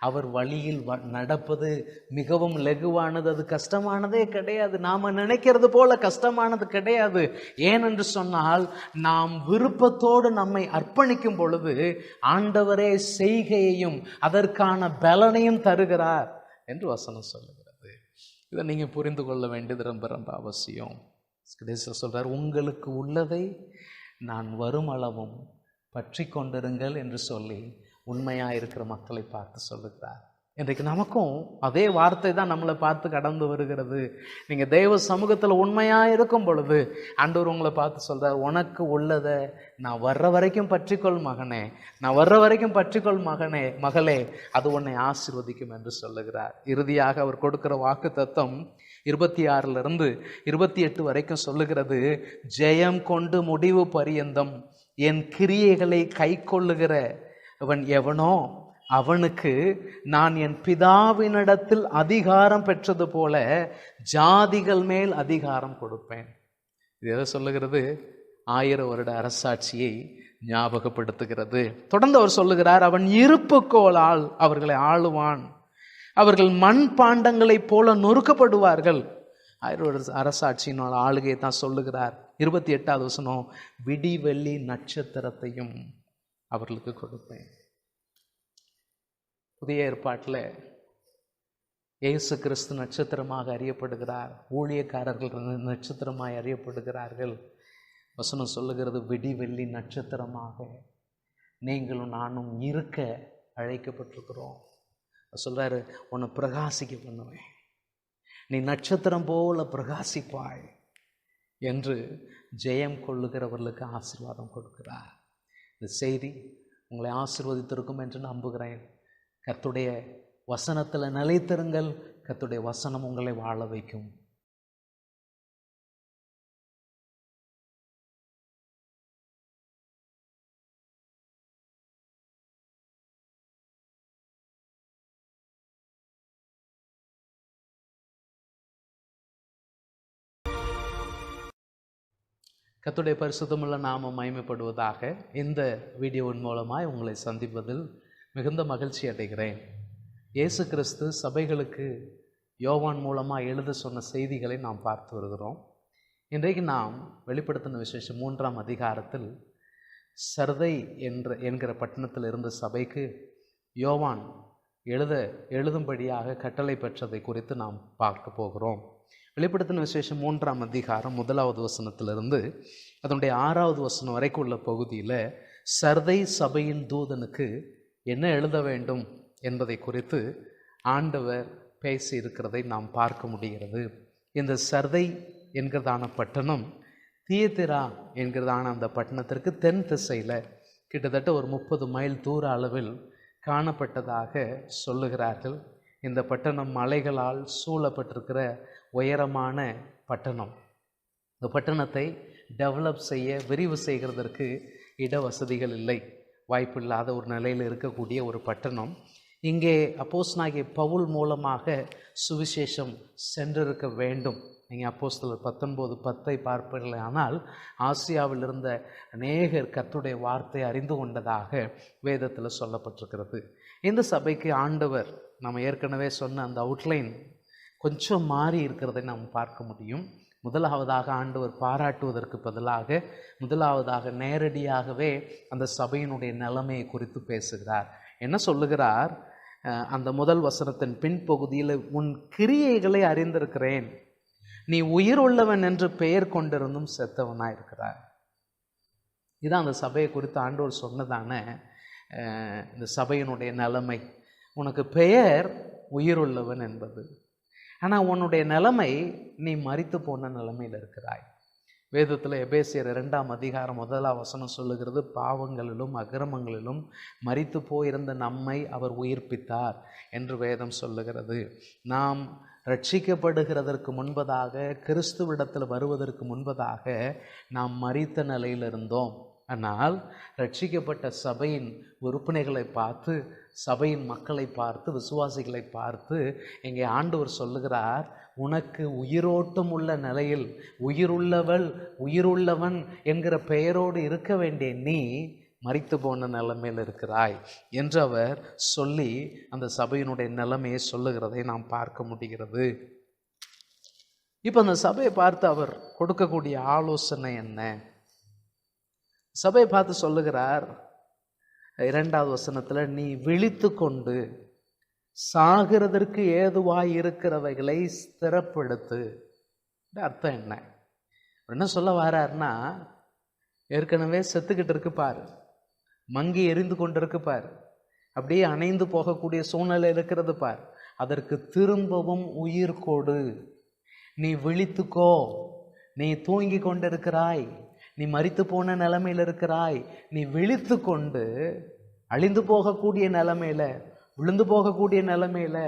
அவர் வழியில் நடப்பது மிகவும் லகுவானது. அது கஷ்டமானதே கிடையாது. நாம் நினைக்கிறது போல கஷ்டமானது கிடையாது. ஏனென்று சொன்னால், நாம் விருப்பத்தோடு நம்மை அர்ப்பணிக்கும் பொழுது ஆண்டவரே செய்கையையும் அதற்கான பலனையும் தருகிறார் என்று வசனம் சொல்லுகிறது. இதை நீங்கள் புரிந்து கொள்ள வேண்டியது ரொம்ப ரொம்ப அவசியம். சொல்றார், உங்களுக்கு உள்ளதை நான் வரும் அளவும் பற்றி கொண்டிருங்கள் என்று சொல்லி உண்மையாக இருக்கிற மக்களை பார்த்து சொல்லுகிறார். இன்றைக்கு நமக்கும் அதே வார்த்தை தான் நம்மளை பார்த்து கடந்து வருகிறது. நீங்கள் தெய்வ சமூகத்தில் உண்மையாக இருக்கும் பொழுது ஆண்டவர் உங்களை பார்த்து சொல்கிறார், உனக்கு உள்ளதை நான் வர்ற வரைக்கும் பற்றிக்கொள் மகனே, நான் வர்ற வரைக்கும் பற்றிக்கொள் மகனே மகளே, அது உன்னை ஆசீர்வதிக்கும் என்று சொல்லுகிறார். இறுதியாக அவர் கொடுக்கிற வாக்கு தத்தம் 26 28 வரைக்கும் சொல்லுகிறது, ஜெயம் கொண்டு முடிவு பரியந்தம் என் கிரியைகளை கை கொள்ளுகிறவன் எவனோ அவனுக்கு நான் என் பிதாவினிடத்தில் அதிகாரம் பெற்றது போல ஜாதிகள் மேல் அதிகாரம் கொடுப்பேன். இது எதை சொல்லுகிறது? 1000 வருட அரசாட்சியை ஞாபகப்படுத்துகிறது. தொடர்ந்து அவர் சொல்லுகிறார், அவன் இருப்புக்கோளால் அவர்களை ஆளுவான், அவர்கள் மண் பாண்டங்களைப் போல நொறுக்கப்படுவார்கள். 1000 வருட அரசாட்சியினால் ஆளுகையை தான் சொல்லுகிறார். 28வது வசனம், விடிவெள்ளி நட்சத்திரத்தையும் அவர்களுக்கு கொடுப்பேன். புதிய ஏற்பாட்டில் இயேசு கிறிஸ்து நட்சத்திரமாக அறியப்படுகிறார். ஊழியக்காரர்கள் நட்சத்திரமாய் அறியப்படுகிறார்கள். வசனம் சொல்லுகிறது, விடிவெள்ளி நட்சத்திரமாக நீங்களும் நானும் இருக்க அழைக்கப்பட்டிருக்கிறோம். சொல்றாரு, உன்னை பிரகாசிக்க பண்ணுவேன், நீ நட்சத்திரம் போல பிரகாசிப்பாய் என்று ஜெயம் கொள்ளுகிறவர்களுக்கு ஆசீர்வாதம் கொடுக்கிறார். இந்த செய்தி உங்களை ஆசீர்வதித்திருக்கும் என்று நம்புகிறேன். கர்த்தருடைய வசனத்தில் நிலைத்திருங்கள். கர்த்தருடைய வசனம் உங்களை வாழ வைக்கும். கர்த்தருடைய பரிசுத்தமுள்ள நாமம் மகிமைப்படுவதாக. இந்த வீடியோவின் மூலமாய் உங்களை சந்திப்பதில் மிகுந்த மகிழ்ச்சி அடைகிறேன். இயேசு கிறிஸ்து சபைகளுக்கு யோவான் மூலமாக எழுத சொன்ன செய்திகளை நாம் பார்த்து வருகிறோம். இன்றைக்கு நாம் வெளிப்படுத்தின விசேஷம் 3ஆம் அதிகாரத்தில் சர்தை என்கிற பட்டணத்தில் இருந்த சபைக்கு யோவான் எழுதும்படியாக கட்டளை பெற்றதை குறித்து நாம் பார்க்க போகிறோம். வெளிப்படுத்தின விசேஷம் 3ஆம் அதிகாரம் 1வது வசனத்திலிருந்து அதனுடைய 6வது வசனம் வரைக்கும் உள்ள பகுதியில் சர்தை சபையின் தூதனுக்கு என்ன எழுத வேண்டும் என்பதை குறித்து ஆண்டவர் பேசி இருக்கிறதை நாம் பார்க்க முடிகிறது. இந்த சர்தை என்கிறதான பட்டணம் தியத்திரா என்கிறதான அந்த பட்டணத்திற்கு தென் திசையில் கிட்டத்தட்ட ஒரு 30 மைல் தூர அளவில் காணப்பட்டதாக சொல்லுகிறார்கள். இந்த பட்டணம் மலைகளால் சூழப்பட்டிருக்கிற உயரமான பட்டணம். இந்த பட்டணத்தை டெவலப் செய்ய, விரிவு செய்கிறதற்கு இட வசதிகள் இல்லை, வாய்ப்பில்லாத ஒரு நிலையில் இருக்கக்கூடிய ஒரு பட்டணம். இங்கே அப்போஸ்தலனாகிய பவுல் மூலமாக சுவிசேஷம் சென்றிருக்க வேண்டும். நீங்கள் அப்போஸ்தலர் 19:10 பார்ப்பீர்கள். ஆனால் ஆசியாவில் இருந்த அநேகர் கர்த்தருடைய வார்த்தை அறிந்து கொண்டதாக வேதத்தில் சொல்லப்பட்டிருக்கிறது. இந்த சபைக்கு ஆண்டவர் நம்ம ஏற்கனவே சொன்ன அந்த அவுட்லைன் கொஞ்சம் மாறி இருக்கிறதை நாம் பார்க்க முடியும். முதலாவதாக ஆண்டவர் பாராட்டுவதற்கு பதிலாக முதலாவதாக நேரடியாகவே அந்த சபையினுடைய நிலைமையை குறித்து பேசுகிறார். என்ன சொல்லுகிறார்? அந்த முதல் வசனத்தின் பின்பகுதியில், உன் கிரியைகளை அறிந்திருக்கிறேன், நீ உயிர் உள்ளவன் என்று பெயர் கொண்டிருந்தும் செத்தவனாக இருக்கிறார். இதான் அந்த சபையை குறித்து ஆண்டவர் சொன்னதான இந்த சபையினுடைய நிலைமை. உனக்கு பெயர் உயிருள்ளவன் என்பது, ஆனால் உன்னுடைய நிலைமை நீ மரித்து போன நிலைமையில் இருக்கிறாய். வேதத்தில் எபேசியர் 2ஆம் அதிகாரம் 1ஆம் வசனம் சொல்லுகிறது, பாவங்களிலும் அக்கிரமங்களிலும் மரித்து போயிருந்த நம்மை அவர் உயிர்ப்பித்தார் என்று வேதம் சொல்லுகிறது. நாம் ரட்சிக்கப்படுகிறதற்கு முன்பதாக, கிறிஸ்துவிடத்தில் வருவதற்கு முன்பதாக நாம் மரித்த நிலையில் இருந்தோம். ஆனால் ரட்சிக்கப்பட்ட சபையின் உறுப்பினர்களை பார்த்து, சபையின் மக்களை பார்த்து, விசுவாசிகளை பார்த்து இங்கே ஆண்டவர் சொல்லுகிறார், உனக்கு உயிரோட்டம் உள்ள நிலையில் உயிருள்ளவள் உயிருள்ளவன் என்கிற பெயரோடு இருக்க வேண்டிய நீ மரித்து போன நிலைமையில் இருக்கிறாய் என்று அவர் சொல்லி அந்த சபையினுடைய நிலைமையை சொல்லுகிறதை நாம் பார்க்க முடிகிறது. இப்போ அந்த சபையை பார்த்து அவர் கொடுக்கக்கூடிய ஆலோசனை என்ன? சபையை பார்த்து சொல்லுகிறார் 2வது வசனத்தில், நீ விழித்து கொண்டு சாகிறதற்கு ஏதுவாய் இருக்கிறவைகளை ஸ்திரப்படுத்து. அர்த்தம் என்ன? என்ன சொல்ல வர்றாருன்னா, ஏற்கனவே செத்துக்கிட்டு இருக்கு பாரு, மங்கி எரிந்து கொண்டு இருக்கு பாரு, அப்படியே அணைந்து போகக்கூடிய சூழ்நிலை இருக்கிறது பார், அதற்கு திரும்பவும் உயிர் கொடு. நீ விழித்துக்கோ, நீ தூங்கி கொண்டிருக்கிறாய், நீ மரித்து போன நிலைமையில் இருக்கிறாய், நீ விழித்து கொண்டு அழிந்து போகக்கூடிய நிலைமையில, விழுந்து போகக்கூடிய நிலைமையில,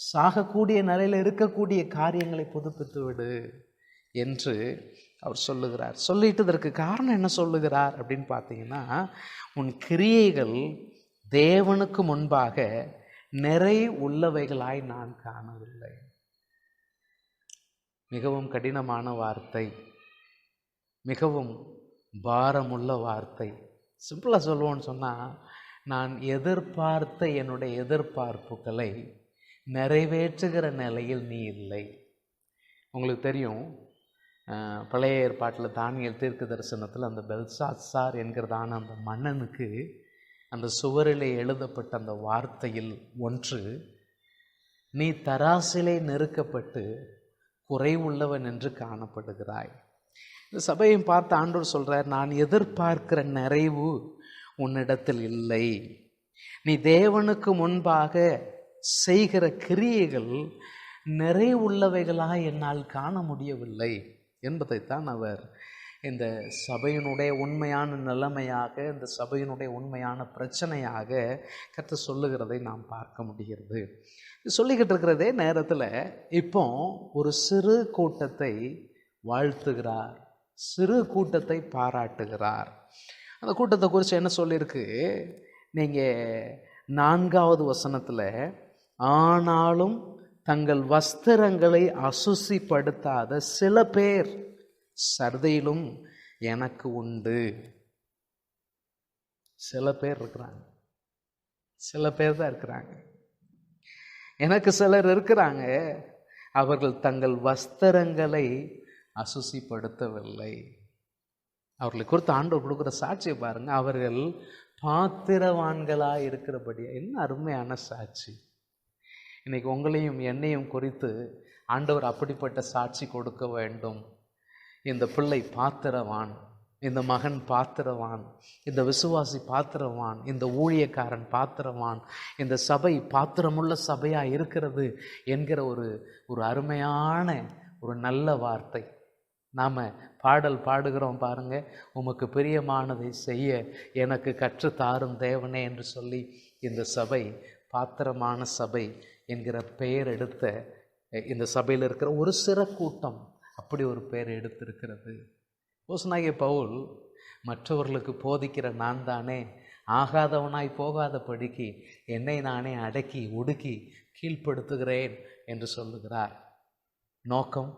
சாகக்கூடிய நிலையில இருக்கக்கூடிய காரியங்களை புதுப்பித்து விடு என்று அவர் சொல்லுகிறார். சொல்லிட்டு இதற்கு காரணம் என்ன சொல்லுகிறார் அப்படின்னு பார்த்தீங்கன்னா, உன் கிரியைகள் தேவனுக்கு முன்பாக நிறை உள்ளவைகளாய் நான் காணவில்லை. மிகவும் கடினமான வார்த்தை, மிகவும் பாரமுள்ள வார்த்தை. சிம்பிளாக சொல்லுவோன்னு சொன்னால், நான் எதிர்பார்த்த என்னுடைய எதிர்பார்ப்புகளை நிறைவேற்றுகிற நிலையில் நீ இல்லை. உங்களுக்கு தெரியும், பழைய ஏற்பாட்டில் தானியேல் தீர்க்க தரிசனத்தில் அந்த பெல்சாத்சார் என்கிறதான அந்த மன்னனுக்கு அந்த சுவரிலே எழுதப்பட்ட அந்த வார்த்தையில் ஒன்று, நீ தராசிலே நெருக்கப்பட்டு குறைவுள்ளவன் என்று காணப்படுகிறாய். இந்த சபையும் பார்த்து ஆண்டவர் சொல்றார், நான் எதிர்பார்க்கிற நிறைவு உன்னிடத்தில் இல்லை. நீ தேவனுக்கு முன்பாக செய்கிற கிரியைகள் நிறைவுள்ளவைகளாக என்னால் காண முடியவில்லை என்பதைத்தான் அவர் இந்த சபையினுடைய உண்மையான நிலைமையாக, இந்த சபையினுடைய உண்மையான பிரச்சனையாக கர்த்தர் சொல்லுகிறதை நாம் பார்க்க முடிகிறது. சொல்லிக்கிட்டு இருக்கிறதே நேரத்தில் இப்போ ஒரு சிறு கூட்டத்தை வாழ்த்துகிறார், சிறு கூட்டத்தை பாராட்டுகிறார். அந்த கூட்டத்தை குறித்து என்ன சொல்லியிருக்கு? நீங்கள் 4வது வசனத்தில், ஆனாலும் தங்கள் வஸ்திரங்களை அசுசிப்படுத்தாத சில பேர் சர்தையிலும் எனக்கு உண்டு. சில பேர் இருக்கிறாங்க, சில பேர் தான் இருக்கிறாங்க. எனக்கு சிலர் இருக்கிறாங்க, அவர்கள் தங்கள் வஸ்திரங்களை அசுசிப்படுத்தவில்லை. அவர்களை குறித்து ஆண்டவர் கொடுக்குற சாட்சியை பாருங்க. அவர்கள் பாத்திரவான்களாக இருக்கிறபடி. என்ன அருமையான சாட்சி! இன்னைக்கு உங்களையும் என்னையும் குறித்து ஆண்டவர் அப்படிப்பட்ட சாட்சி கொடுக்க வேண்டும். இந்த பிள்ளை பாத்திரவான், இந்த மகன் பாத்திரவான், இந்த விசுவாசி பாத்திரவான், இந்த ஊழியக்காரன் பாத்திரவான், இந்த சபை பாத்திரமுள்ள சபையாக இருக்கிறது என்கிற ஒரு அருமையான ஒரு நல்ல வார்த்தை. நாம் பாடல் பாடுகிறோம் பாருங்க, உமக்கு பிரியமானதை செய்ய எனக்கு கற்றுத்தாரும் தேவனே என்று சொல்லி இந்த சபை பாத்திரமான சபை என்கிற பெயர் எடுத்த இந்த சபையில் இருக்கிற ஒரு சிறு கூட்டம் அப்படி ஒரு பெயர் எடுத்திருக்கிறது. அப்போஸ்தலனாகிய பவுல் மற்றவர்களுக்கு போதிக்கிற நான் தானே ஆகாதவனாய் போகாதபடிக்கு என்னை நானே அடக்கி ஒடுக்கி கீழ்ப்படுத்துகிறேன் என்று சொல்லுகிறார். நோக்கம்,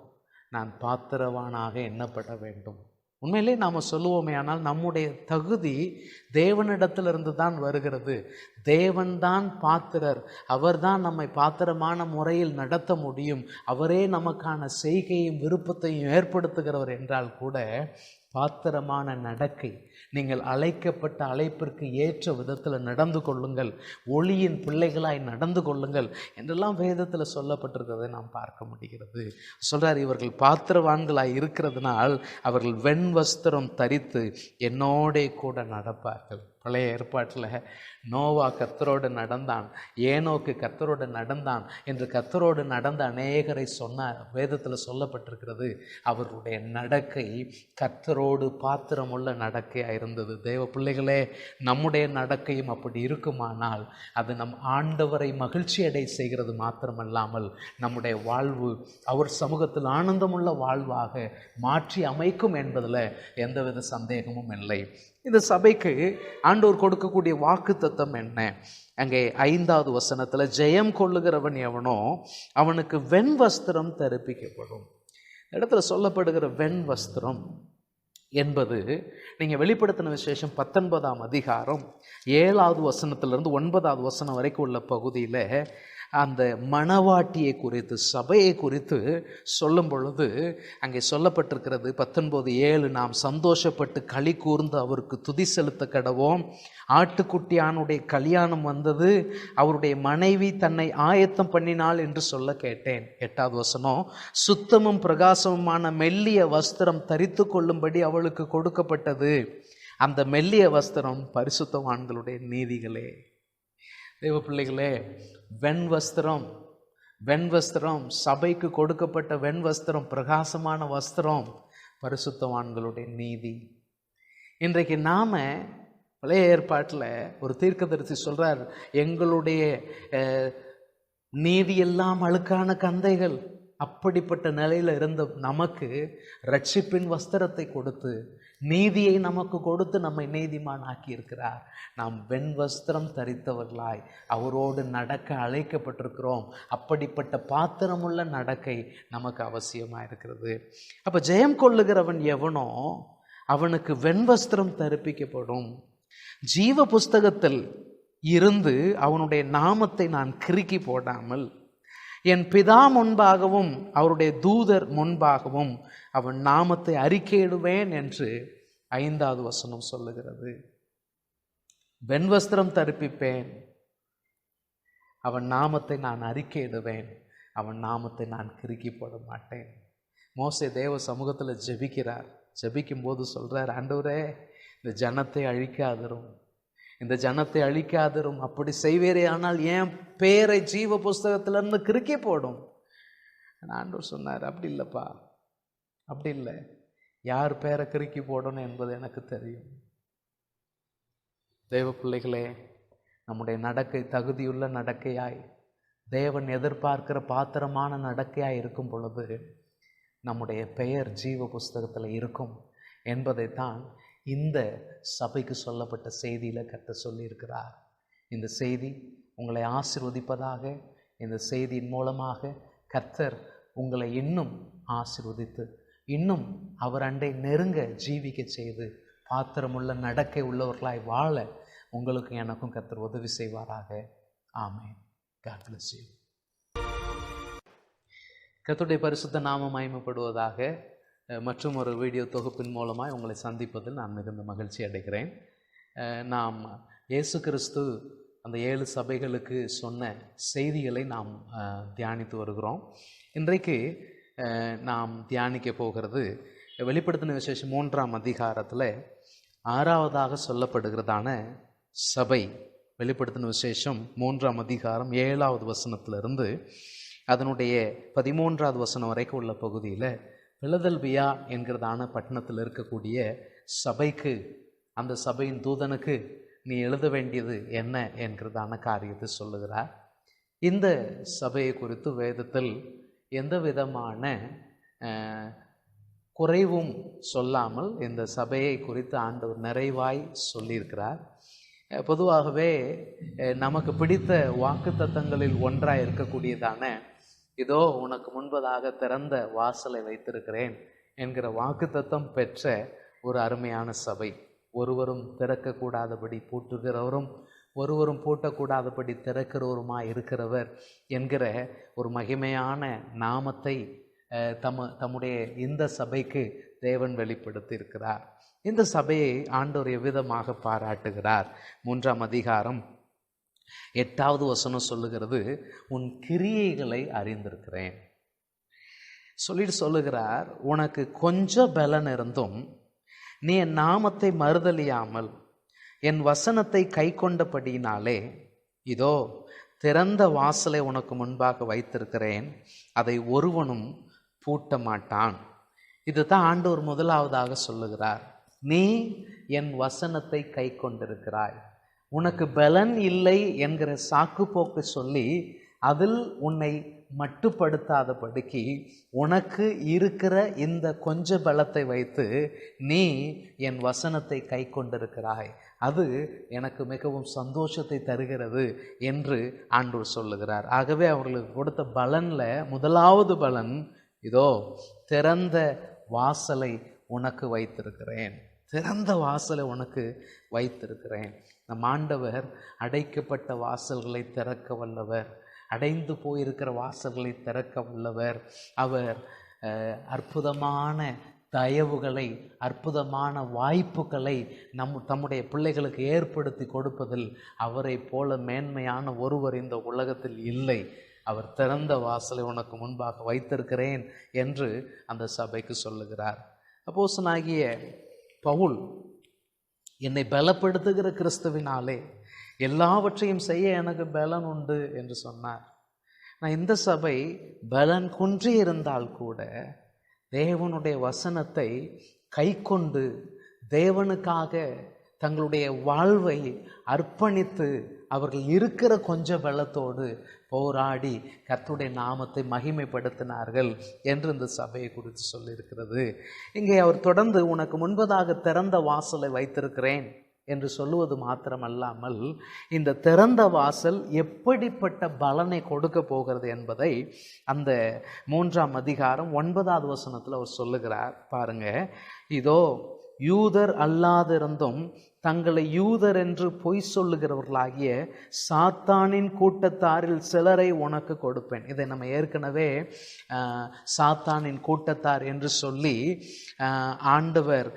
நான் பாத்திரவானாக எண்ணப்பட வேண்டும். உண்மையிலே நாம் சொல்லுவோமே, ஆனால் நம்முடைய தகுதி தேவனிடத்திலிருந்து தான் வருகிறது. தேவன்தான் பாத்திரர், அவர்தான் நம்மை பாத்திரமான முறையில் நடத்த முடியும். அவரே நமக்கான செய்கையும் விருப்பத்தையும் ஏற்படுத்துகிறவர் என்றால் கூட பாத்திரமான நடக்கை, நீங்கள் அழைக்கப்பட்ட அழைப்பிற்கு ஏற்ற விதத்தில் நடந்து கொள்ளுங்கள், ஒளியின் பிள்ளைகளாய் நடந்து கொள்ளுங்கள் என்றெல்லாம் வேதத்தில் சொல்லப்பட்டிருக்கிறதை நாம் பார்க்க முடிகிறது. சொல்கிறார், இவர்கள் பாத்திரவான்களாய் இருக்கிறதுனால் அவர்கள் வெண் வஸ்திரம் தரித்து என்னோடே கூட நடப்பார்கள். பழைய ஏற்பாட்டில் நோவா கர்த்தரோடு நடந்தான், ஏனோக்கு கர்த்தரோடு நடந்தான் என்று கர்த்தரோடு நடந்த அநேகரை சொன்னார். வேதத்தில் சொல்லப்பட்டிருக்கிறது. அவர்களுடைய நடக்கை கர்த்தரோடு பாத்திரமுள்ள நடக்கையாக இருந்தது. தேவ பிள்ளைகளே, நம்முடைய நடக்கையும் அப்படி இருக்குமானால் அது நம் ஆண்டவரை மகிழ்ச்சி அடை செய்கிறது மாத்திரமல்லாமல் நம்முடைய வாழ்வு அவர் சமூகத்தில் ஆனந்தமுள்ள வாழ்வாக மாற்றி அமைக்கும் என்பதில் எந்தவித சந்தேகமும் இல்லை. இந்த சபைக்கு ஆண்டவர் கொடுக்கக்கூடிய வாக்கு தத்தம் என்ன? அங்கே 5வது வசனத்தில், ஜெயம் கொள்ளுகிறவன் எவனோ அவனுக்கு வெண் வஸ்திரம் தரிப்பிக்கப்படும். இடத்துல சொல்லப்படுகிற வெண் வஸ்திரம் என்பது நீங்கள் வெளிப்படுத்தின விசேஷம் 19ஆம் அதிகாரம் 7வது வசனத்திலிருந்து 9வது வசனம் வரைக்கும் உள்ள பகுதியில் அந்த மணவாட்டியை குறித்து, சபையை குறித்து சொல்லும் பொழுது அங்கே சொல்லப்பட்டிருக்கிறது 19:7, நாம் சந்தோஷப்பட்டு களி கூர்ந்து அவருக்கு துதி செலுத்த கடவோம். ஆட்டுக்குட்டியானுடைய கல்யாணம் வந்தது, அவருடைய மனைவி தன்னை ஆயத்தம் பண்ணினாள் என்று சொல்ல கேட்டேன். 8வது வசனம், சுத்தமும் பிரகாசமுமான மெல்லிய வஸ்திரம் தரித்து கொள்ளும்படி அவளுக்கு கொடுக்கப்பட்டது. அந்த மெல்லிய வஸ்திரம் பரிசுத்தவான்களுடைய நீதிகளே. தேவ பிள்ளைகளே, வெண்வஸ்திரம் சபைக்கு கொடுக்கப்பட்ட வெண்வஸ்திரம், பிரகாசமான வஸ்திரம் பரிசுத்தவான்களுடைய நீதி. இன்றைக்கு நாம பழைய ஏற்பாட்டில் ஒரு தீர்க்கதரிசி சொல்றார், எங்களுடைய நீதி எல்லாம் அழுக்கான கந்தைகள். அப்படிப்பட்ட நிலையில் இருந்த நமக்கு ரட்சிப்பின் வஸ்திரத்தை கொடுத்து, நீதியை நமக்கு கொடுத்து நம்மை நீதிமான் ஆக்கி இருக்கிறார். நாம் வெண்வஸ்திரம் தரித்தவர்களாய் அவரோடு நடக்க அழைக்கப்பட்டிருக்கிறோம். அப்படிப்பட்ட பாத்திரமுள்ள நடக்கை நமக்கு அவசியமாக இருக்கிறது. அப்போ ஜெயம் கொள்ளுகிறவன் எவனோ அவனுக்கு வெண்வஸ்திரம் தரிப்பிக்கப்படும். ஜீவ புஸ்தகத்தில் இருந்து அவனுடைய நாமத்தை நான் கிறுக்கி போடாமல் என் பிதா முன்பாகவும் அவருடைய தூதர் முன்பாகவும் அவன் நாமத்தை அறிக்கையிடுவேன் என்று 5வது வசனம் சொல்லுகிறது. வெண்வஸ்திரம் தரிப்பிப்பேன், அவன் நாமத்தை நான் அறிக்கையிடுவேன், அவன் நாமத்தை நான் கிறுக்கி போட மாட்டேன். மோசே தேவ சமூகத்தில் ஜெபிக்கிறார். ஜெபிக்கும் போது சொல்றார், ஆண்டவரே இந்த ஜனத்தை அழிக்காதிரும், இந்த ஜனத்தை அழிக்காதிரும். அப்படி செய்வேரே ஆனால் என் பேரை ஜீவ புஸ்தகத்திலிருந்து கிறுக்கி போடும். ஆண்டவர் சொன்னார், அப்படி இல்லைப்பா, அப்படி இல்லை. யார் பேரை கிறுக்கி போடணும் என்பது எனக்கு தெரியும். தேவ பிள்ளைகளே, நம்முடைய நடக்கை தகுதியுள்ள நடக்கையாய், தேவன் எதிர்பார்க்கிற பாத்திரமான நடக்கையாய் இருக்கும் பொழுது நம்முடைய பெயர் ஜீவ புஸ்தகத்தில் இருக்கும் என்பதைத்தான் இந்த சபைக்கு சொல்லப்பட்ட செய்தியில் கர்த்தர் சொல்லியிருக்கிறார். இந்த செய்தி உங்களை ஆசீர்வதிப்பதாக. இந்த செய்தியின் மூலமாக கர்த்தர் உங்களை இன்னும் ஆசீர்வதித்து, இன்னும் அவர் அண்டை நெருங்க ஜீவிக்க செய்து, பாத்திரமுள்ள நடக்கை உள்ளவர்களாய் வாழ உங்களுக்கு எனக்கும் கர்த்தர் உதவி செய்வாராக. ஆமென். God bless you. கர்த்தருடைய பரிசுத்த நாமம் மகிமைப்படுவதாக. மற்றும் ஒரு வீடியோ தொகுப்பின் மூலமாக உங்களை சந்திப்பதில் நான் மிகுந்த மகிழ்ச்சி அடைகிறேன். நாம் இயேசு கிறிஸ்து அந்த 7 சபைகளுக்கு சொன்ன செய்திகளை நாம் தியானித்து வருகிறோம். இன்றைக்கு நாம் தியானிக்க போகிறது வெளிப்படுத்தின விசேஷம் 3ஆம் அதிகாரத்தில் 6வதாக சொல்லப்படுகிறதான சபை. வெளிப்படுத்தின விசேஷம் 3ஆம் அதிகாரம் 7வது வசனத்திலிருந்து அதனுடைய 13வது வசனம் வரைக்கும் உள்ள பகுதியில் பிலதெல்பியா என்கிறதான பட்டணத்தில் இருக்கக்கூடிய சபைக்கு, அந்த சபையின் தூதனுக்கு நீ எழுத வேண்டியது என்ன என்கிறதான காரியத்தை சொல்லுகிறார். இந்த சபையை குறித்து வேதத்தில் எந்த விதமான குறைவும் சொல்லாமல் இந்த சபையை குறித்து ஆண்டவர் நிறைவாய் சொல்லியிருக்கிறார். பொதுவாகவே நமக்கு பிடித்த வாக்குத்தத்தங்களில் ஒன்றாக இருக்கக்கூடியதான இதோ உனக்கு முன்பதாக திறந்த வாசலை வைத்திருக்கிறேன் என்கிற வாக்குத்தத்தம் பெற்ற ஒரு அருமையான சபை. ஒருவரும் திறக்கக்கூடாதபடி பூட்டுகிறவரும் ஒருவரும் பூட்டக்கூடாதபடி திறக்கிறவருமாய் இருக்கிறவர் என்கிற ஒரு மகிமையான நாமத்தை தம்முடைய இந்த சபைக்கு தேவன் வெளிப்படுத்தி இருக்கிறார். இந்த சபையை ஆண்டவர் எவ்விதமாக பாராட்டுகிறார். 3ஆம் அதிகாரம் 8வது வசனம் சொல்லுகிறது, உன் கிரியைகளை அறிந்திருக்கிறேன் சொல்லிட்டு சொல்லுகிறார். உனக்கு கொஞ்சம் பலன் இருந்தும் நீ என் நாமத்தை மறுதலியாமல் என் வசனத்தை கை கொண்டபடியினாலே இதோ திறந்த வாசலை உனக்கு முன்பாக வைத்திருக்கிறேன், அதை ஒருவனும் பூட்ட மாட்டான். இதுதான் ஆண்டவர் முதலாவதாக சொல்லுகிறார். நீ என் வசனத்தை கை கொண்டிருக்கிறாய். உனக்கு பலன் இல்லை என்கிற சாக்கு போக்கு சொல்லி அதில் உன்னை மட்டுப்படுத்தாதபடிக்கு உனக்கு இருக்கிற இந்த கொஞ்ச பலத்தை வைத்து நீ என் வசனத்தை கை கொண்டிருக்கிறாய். அது எனக்கு மிகவும் சந்தோஷத்தை தருகிறது என்று ஆண்டவர் சொல்லுகிறார். ஆகவே அவர்களுக்கு கொடுத்த பலனில் முதலாவது பலன் இதோ திறந்த வாசலை உனக்கு வைத்திருக்கிறேன். திறந்த வாசலை உனக்கு வைத்திருக்கிறேன். நம் ஆண்டவர் அடைக்கப்பட்ட வாசல்களை திறக்க வல்லவர், அடைந்து போயிருக்கிற வாசல்களை திறக்க வல்லவர். அவர் அற்புதமான தயவுகளை, அற்புதமான வாய்ப்புகளை தம்முடைய பிள்ளைகளுக்கு ஏற்படுத்தி கொடுப்பதில் அவரை போல மேன்மையான ஒருவர் இந்த உலகத்தில் இல்லை. அவர் திறந்த வாசலை உனக்கு முன்பாக வைத்திருக்கிறேன் என்று அந்த சபைக்கு சொல்லுகிறார். அப்போஸ்தலனாகிய பவுல், என்னை பலப்படுத்துகிற கிறிஸ்துவினாலே எல்லாவற்றையும் செய்ய எனக்கு பலன் உண்டு என்று சொன்னார். நான் இந்த சபை பலன் குன்றி இருந்தால் கூட தேவனுடைய வசனத்தை கை கொண்டு தேவனுக்காக தங்களுடைய வாழ்வை அர்ப்பணித்து அவர்கள் இருக்கிற கொஞ்ச பலத்தோடு போராடி கர்த்தருடைய நாமத்தை மகிமைப்படுத்தினார்கள் என்று இந்த சபையை குறித்து சொல்லியிருக்கிறது. இங்கே அவர் தொடர்ந்து உனக்கு முன்பதாக திறந்த வாசலை வைத்திருக்கிறேன் என்று சொல்லுவது மாத்திரமல்லாமல், இந்த திறந்த வாசல் எப்படிப்பட்ட பலனை கொடுக்க போகிறது என்பதை அந்த 3ஆம் அதிகாரம் 9வது வசனத்தில் அவர் சொல்லுகிறார். பாருங்க, இதோ யூதர் அல்லாதிருந்தும் தங்களை யூதர் என்று பொய் சொல்லுகிறவர்களாகிய சாத்தானின் கூட்டத்தாரில் சிலரை உனக்கு கொடுப்பேன். இதை நம்ம ஏற்கனவே சாத்தானின் கூட்டத்தார் என்று சொல்லி ஆண்டவர்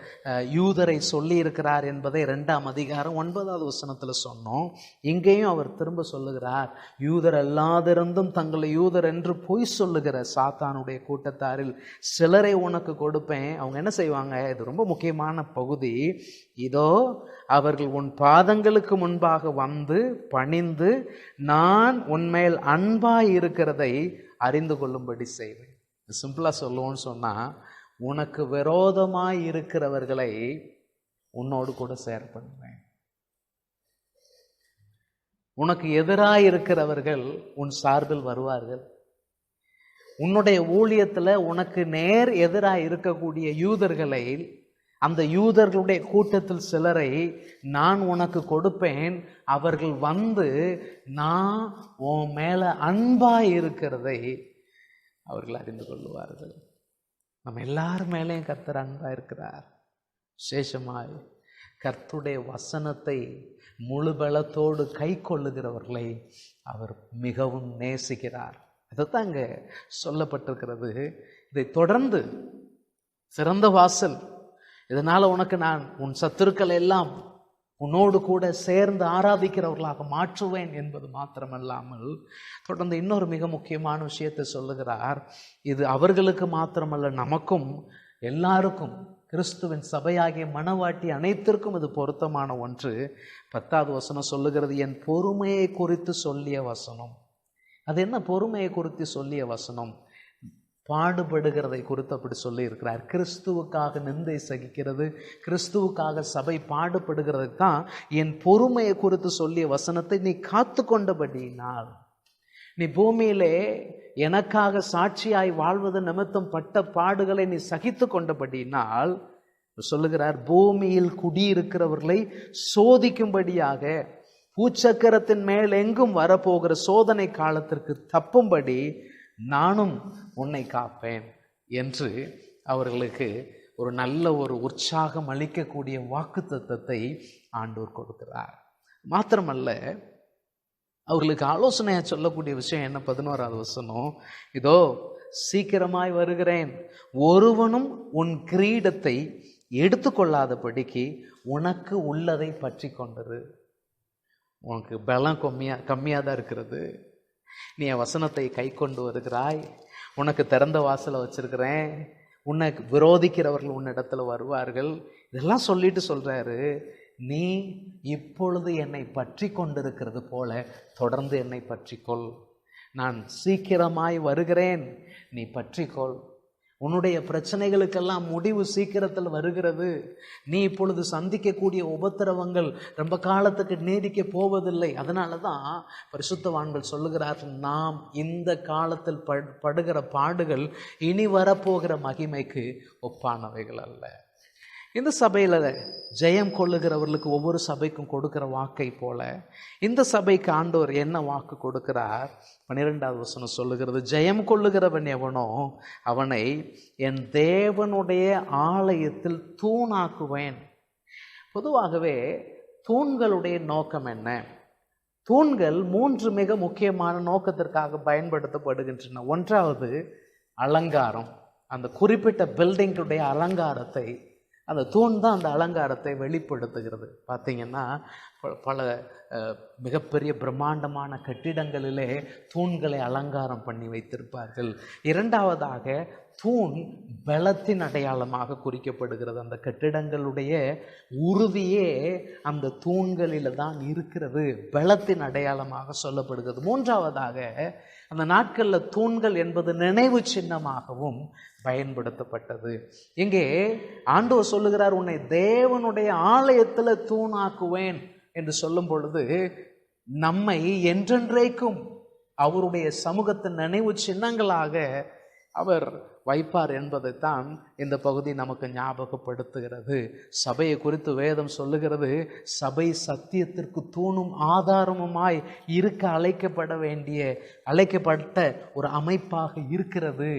யூதரை சொல்லி இருக்கிறார் என்பதை 2ஆம் அதிகாரம் 9வது வசனத்தில் சொன்னோம். இங்கேயும் அவர் திரும்ப சொல்லுகிறார், யூதர் அல்லாதிருந்தும் தங்களை யூதர் என்று பொய் சொல்லுகிற சாத்தானுடைய கூட்டத்தாரில் சிலரை உனக்கு கொடுப்பேன். அவங்க என்ன செய்வாங்க? இது ரொம்ப முக்கியமான பகுதி. இதோ அவர்கள் உன் பாதங்களுக்கு முன்பாக வந்து பணிந்து நான் உன்மேல் அன்பாய் இருக்கிறதை அறிந்து கொள்ளும்படி செய்வேன். சிம்பிளா சொல்லுவோன்னு சொன்னா, உனக்கு விரோதமாய் இருக்கிறவர்களை உன்னோடு கூட ஷேர் பண்ணுவேன். உனக்கு எதிராக இருக்கிறவர்கள் உன் சார்பில் வருவார்கள். உன்னுடைய ஊழியத்தில் உனக்கு நேர் எதிராக இருக்கக்கூடிய யூதர்களை, அந்த யூதர்களுடைய கூட்டத்தில் சிலரை நான் உனக்கு கொடுப்பேன். அவர்கள் வந்து நான் உன் மேல அன்பாய் இருக்கிறதை அவர்கள் அறிந்து கொள்ளுவார்கள். நம்ம எல்லாரும் மேலேயும் கர்த்தர் அன்பாய் இருக்கிறார். விசேஷமாய் கர்த்தருடைய வசனத்தை முழு பலத்தோடு கை கொள்ளுகிறவர்களை அவர் மிகவும் நேசிக்கிறார். அதுதான் இங்க சொல்லப்பட்டிருக்கிறது. இதை தொடர்ந்து சிறந்த வாசல், இதனால உனக்கு நான் உன் சத்துருக்களை எல்லாம் உன்னோடு கூட சேர்ந்து ஆராதிக்கிறவர்களாக மாற்றுவேன் என்பது மாத்திரமல்லாமல், தொடர்ந்து இன்னொரு மிக முக்கியமான விஷயத்தை சொல்லுகிறார். இது அவர்களுக்கு மாத்திரமல்ல, நமக்கும் எல்லாருக்கும், கிறிஸ்துவின் சபையாகிய மணவாட்டி அனைத்திற்கும் இது பொருத்தமான ஒன்று. 10வது வசனம் சொல்லுகிறது, என் பொறுமையை குறித்து சொல்லிய வசனம். அது என்ன பொறுமையை குறித்து சொல்லிய வசனம்? பாடுபடுகிறதை குறித்து அப்படி சொல்லி இருக்கிறார். கிறிஸ்துவுக்காக நிந்தை சகிக்கிறது, கிறிஸ்துவுக்காக சபை பாடுபடுகிறதுக்கு தான் என் பொறுமையை குறித்து சொல்லிய வசனத்தை நீ காத்து கொண்டபடியினால், நீ பூமியிலே எனக்காக சாட்சியாய் வாழ்வது நிமித்தம் பட்ட பாடுகளை நீ சகித்து கொண்டபடியினால் சொல்லுகிறார், பூமியில் குடியிருக்கிறவர்களை சோதிக்கும்படியாக பூச்சக்கரத்தின் மேல் எங்கும் வரப்போகிற சோதனை காலத்திற்கு தப்பும்படி நானும் உன்னை காப்பேன் என்று அவர்களுக்கு ஒரு நல்ல ஒரு உற்சாகம் அளிக்கக்கூடிய வாக்குத்தத்தத்தை ஆண்டவர் கொடுக்கிறார். மாத்திரமல்ல, அவர்களுக்கு ஆலோசனையா சொல்லக்கூடிய விஷயம் என்ன? 11வது வசனம், இதோ சீக்கிரமாய் வருகிறேன், ஒருவனும் உன் கிரீடத்தை எடுத்துக்கொள்ளாதபடிக்கு உனக்கு உள்ளதை பற்றி கொண்டது. உனக்கு பலம் கம்மியாக தான் இருக்கிறது, நீ என் வசனத்தை கை கொண்டு வருகிறாய், உனக்கு திறந்த வாசலை வச்சிருக்கிறேன், உன்னை விரோதிக்கிறவர்கள் உன்னிடத்துல வருவார்கள், இதெல்லாம் சொல்லிட்டு சொல்றாரு, நீ இப்பொழுது என்னை பற்றி கொண்டிருக்கிறது போல தொடர்ந்து என்னை பற்றிக்கொள். நான் சீக்கிரமாய் வருகிறேன், நீ பற்றிக்கொள். உன்னுடைய பிரச்சனைகளுக்கெல்லாம் முடிவு சீக்கிரத்தில் வருகிறது. நீ இப்பொழுது சந்திக்கக்கூடிய உபத்திரவங்கள் ரொம்ப காலத்துக்கு நீடிக்க போவதில்லை. அதனால தான் பரிசுத்தவான்கள் சொல்லுகிறார்கள், நாம் இந்த காலத்தில் படுகிற பாடுகள் இனி வரப்போகிற மகிமைக்கு ஒப்பானவைகள் அல்ல. இந்த சபையில் ஜெயம் கொள்ளுகிறவர்களுக்கு ஒவ்வொரு சபைக்கும் கொடுக்கிற வாக்கை போல இந்த சபைக்கு ஆண்டவர் என்ன வாக்கு கொடுக்கிறார்? 12வது வசனம் சொல்லுகிறது, ஜெயம் கொள்ளுகிறவன் எவனோ அவனை என் தேவனுடைய ஆலயத்தில் தூணாக்குவேன். பொதுவாகவே தூண்களுடைய நோக்கம் என்ன? தூண்கள் 3 மிக முக்கியமான நோக்கத்திற்காக பயன்படுத்தப்படுகின்றன. ஒன்றாவது அலங்காரம். அந்த குறிப்பிட்ட பில்டிங்குடைய அலங்காரத்தை, அந்த தூண் தான் அந்த அலங்காரத்தை வெளிப்படுத்துகிறது. பார்த்திங்கன்னா பல மிகப்பெரிய பிரம்மாண்டமான கட்டிடங்களிலே தூண்களை அலங்காரம் பண்ணி வைத்திருப்பார்கள். இரண்டாவதாக தூண் பலத்தின் அடையாளமாக குறிக்கப்படுகிறது. அந்த கட்டிடங்களுடைய உறுதியே அந்த தூண்களில் தான் இருக்கிறது, பலத்தின் அடையாளமாக சொல்லப்படுகிறது. மூன்றாவதாக அந்த நாட்களில் தூண்கள் என்பது நினைவு சின்னமாகவும் பயன்படுத்தப்பட்டது. இங்கே ஆண்டவர் சொல்லுகிறார், உன்னை தேவனுடைய ஆலயத்தில் தூணாக்குவேன் என்று சொல்லும் பொழுது நம்மை என்றென்றைக்கும் அவருடைய சமூகத்தின் நினைவு சின்னங்களாக அவர் வைப்பார் என்பதைத்தான் இந்த பகுதி நமக்கு ஞாபகப்படுத்துகிறது. சபையை குறித்து வேதம் சொல்லுகிறது, சபை சத்தியத்திற்கு தூணும் ஆதாரமுமாய் இருக்க அழைக்கப்பட்ட ஒரு அமைப்பாக இருக்கிறது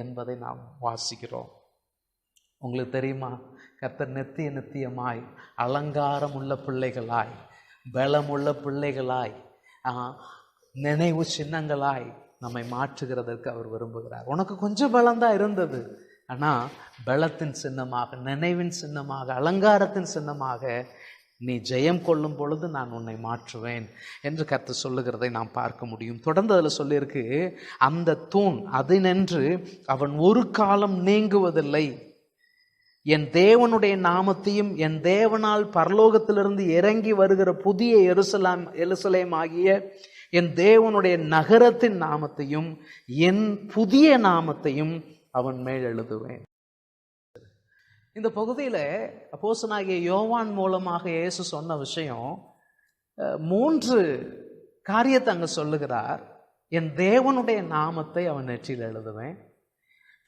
என்பதை நாம் வாசிக்கிறோம். உங்களுக்கு தெரியுமா, கர்த்தர் நித்தியமாய் அலங்காரம் உள்ள பிள்ளைகளாய், பலமுள்ள பிள்ளைகளாய், நினைவு சின்னங்களாய் நம்மை மாற்றுகிறதற்கு அவர் விரும்புகிறார். உனக்கு கொஞ்சம் பலம்தான் இருந்தது, ஆனால் பலத்தின் சின்னமாக, நினைவின் சின்னமாக, அலங்காரத்தின் சின்னமாக நீ ஜெயம் கொள்ளும் பொழுது நான் உன்னை மாற்றுவேன் என்று கர்த்தர் சொல்லுகிறதை நாம் பார்க்க முடியும். தொடர்ந்து அதில் சொல்லியிருக்கு, அந்த தூண் அதினின்று அவன் ஒரு காலம் நீங்குவதில்லை, என் தேவனுடைய நாமத்தையும் என் தேவனால் பரலோகத்திலிருந்து இறங்கி வருகிற புதிய எருசலேம் ஆகிய என் தேவனுடைய நகரத்தின் நாமத்தையும் என் புதிய நாமத்தையும் அவன் மேல் எழுதுவேன். இந்த பகுதியில் அப்போஸ்தலனாகிய யோவான் மூலமாக இயேசு சொன்ன விஷயம் 3 காரியத்தை அங்கே சொல்லுகிறார். என் தேவனுடைய நாமத்தை அவன் நெற்றியில் எழுதுவேன்,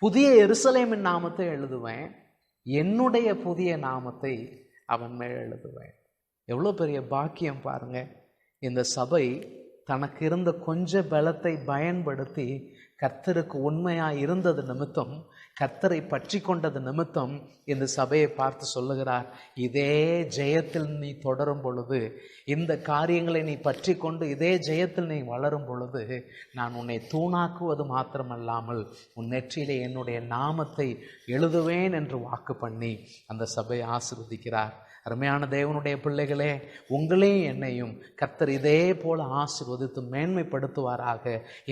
புதிய எருசலேமின் நாமத்தை எழுதுவேன், என்னுடைய புதிய நாமத்தை அவன் மேல் எழுதுவேன். எவ்வளோ பெரிய பாக்கியம் பாருங்க. இந்த சபை தனக்கு இருந்த கொஞ்ச பலத்தை பயன்படுத்தி கர்த்தருக்கு உண்மையாக இருந்தது நிமித்தம், கர்த்தரை பற்றி கொண்டது நிமித்தம் இந்த சபையை பார்த்து சொல்லுகிறார், இதே ஜெயத்தில் நீ தொடரும் பொழுது, இந்த காரியங்களை நீ பற்றி கொண்டு இதே ஜெயத்தில் நீ வளரும் பொழுது, நான் உன்னை தூணாக்குவது மாத்திரமல்லாமல் உன் நெற்றியிலே என்னுடைய நாமத்தை எழுதுவேன் என்று வாக்கு பண்ணி அந்த சபையை ஆசீர்வதிக்கிறார். அருமையான தேவனுடைய பிள்ளைகளே, உங்களையும் என்னையும் கர்த்தர் இதே போல ஆசீர்வதித்து மேன்மைப்படுத்துவாராக.